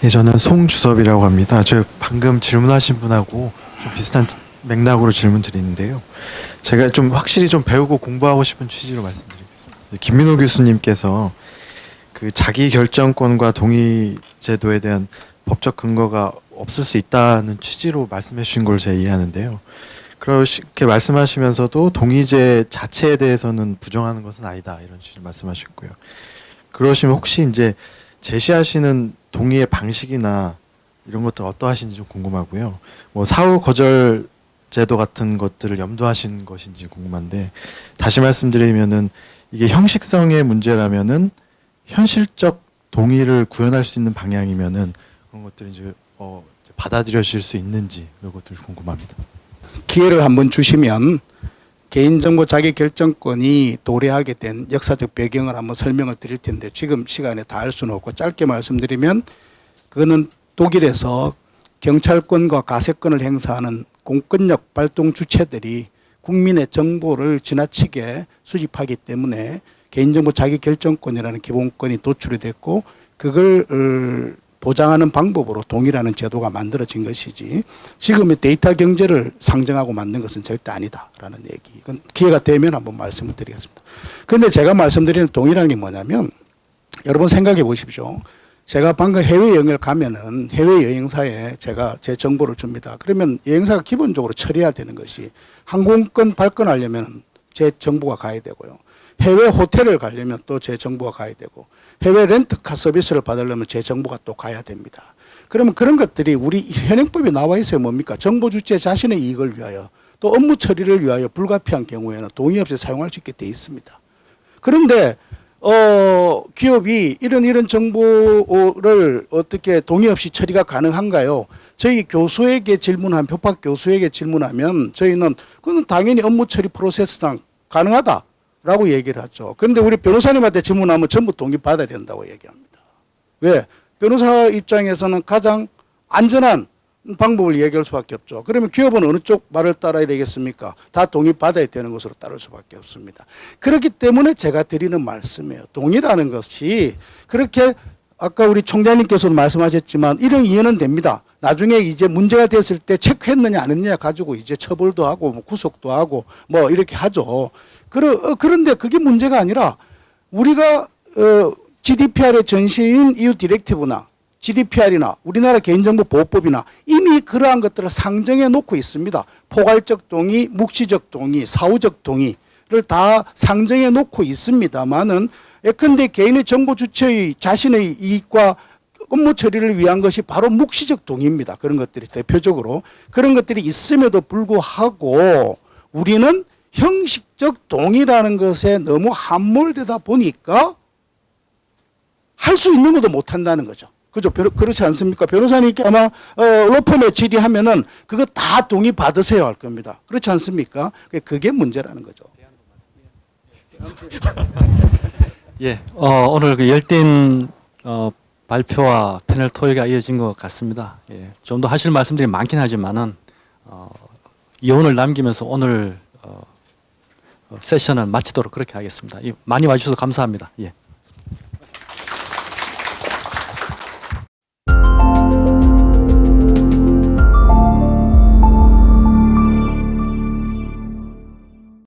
예, 저는 송주섭이라고 합니다. 저 방금 질문하신 분하고 좀 비슷한 맥락으로 질문 드리는데요. 제가 좀 확실히 좀 배우고 공부하고 싶은 취지로 말씀드리겠습니다. 김민호 교수님께서 그 자기 결정권과 동의 제도에 대한 법적 근거가 없을 수 있다는 취지로 말씀해 주신 걸 제가 이해하는데요. 그렇게 말씀하시면서도 동의제 자체에 대해서는 부정하는 것은 아니다 이런 취지로 말씀하셨고요. 그러시면 혹시 이제 제시하시는 동의의 방식이나 이런 것들 어떠하신지 좀 궁금하고요. 뭐 사후 거절 제도 같은 것들을 염두하신 것인지 궁금한데 다시 말씀드리면은 이게 형식성의 문제라면은 현실적 동의를 구현할 수 있는 방향이면은 그런 것들이 이제 받아들여질 수 있는지 이런 것들 궁금합니다. 기회를 한번 주시면 개인정보 자기결정권이 도래하게 된 역사적 배경을 한번 설명을 드릴 텐데 지금 시간에 다 할 수는 없고 짧게 말씀드리면 그거는 독일에서 경찰권과 가세권을 행사하는 공권력 발동 주체들이 국민의 정보를 지나치게 수집하기 때문에 개인정보 자기결정권이라는 기본권이 도출이 됐고 그걸 보장하는 방법으로 동의라는 제도가 만들어진 것이지 지금의 데이터 경제를 상정하고 만든 것은 절대 아니다라는 얘기. 이건 기회가 되면 한번 말씀을 드리겠습니다. 그런데 제가 말씀드리는 동의라는 게 뭐냐면 여러분 생각해 보십시오. 제가 방금 해외여행을 가면은 해외여행사에 제가 제 정보를 줍니다. 그러면 여행사가 기본적으로 처리해야 되는 것이 항공권 발권하려면 제 정보가 가야 되고요. 해외 호텔을 가려면 또 제 정보가 가야 되고 해외 렌트카 서비스를 받으려면 제 정보가 또 가야 됩니다. 그러면 그런 것들이 우리 현행법에 나와 있어요. 뭡니까? 정보 주체 자신의 이익을 위하여 또 업무 처리를 위하여 불가피한 경우에는 동의 없이 사용할 수 있게 돼 있습니다. 그런데 기업이 이런 정보를 어떻게 동의 없이 처리가 가능한가요? 저희 교수에게 질문한 법학 교수에게 질문하면 저희는 그건 당연히 업무 처리 프로세스상 가능하다. 라고 얘기를 하죠. 그런데 우리 변호사님한테 질문하면 전부 동의받아야 된다고 얘기합니다. 왜? 변호사 입장에서는 가장 안전한 방법을 얘기할 수밖에 없죠. 그러면 기업은 어느 쪽 말을 따라야 되겠습니까? 다 동의받아야 되는 것으로 따를 수밖에 없습니다. 그렇기 때문에 제가 드리는 말씀이에요. 동의라는 것이 그렇게 아까 우리 총장님께서도 말씀하셨지만 이런 이해는 됩니다. 나중에 이제 문제가 됐을 때 체크했느냐 안 했느냐 가지고 이제 처벌도 하고 뭐 구속도 하고 뭐 이렇게 하죠. 그런데 그게 문제가 아니라 우리가 GDPR의 전신인 EU 디렉티브나 GDPR이나 우리나라 개인정보보호법이나 이미 그러한 것들을 상정해 놓고 있습니다. 포괄적 동의, 묵시적 동의, 사후적 동의를 다 상정해 놓고 있습니다만은 예컨대 개인의 정보 주체의 자신의 이익과 업무 처리를 위한 것이 바로 묵시적 동의입니다. 그런 것들이 대표적으로 그런 것들이 있음에도 불구하고 우리는 형식적 동의라는 것에 너무 함몰되다 보니까 할 수 있는 것도 못 한다는 거죠. 그죠? 그렇지 않습니까? 변호사님께 아마 로펌에 질의하면은 그거 다 동의 받으세요 할 겁니다. 그렇지 않습니까? 그게 문제라는 거죠. 예, 오늘 그 열띤 발표와 패널 토의가 이어진 것 같습니다. 예, 좀 더 하실 말씀들이 많긴 하지만은 여운을 남기면서 오늘 세션을 마치도록 그렇게 하겠습니다. 많이 와주셔서 감사합니다. 예.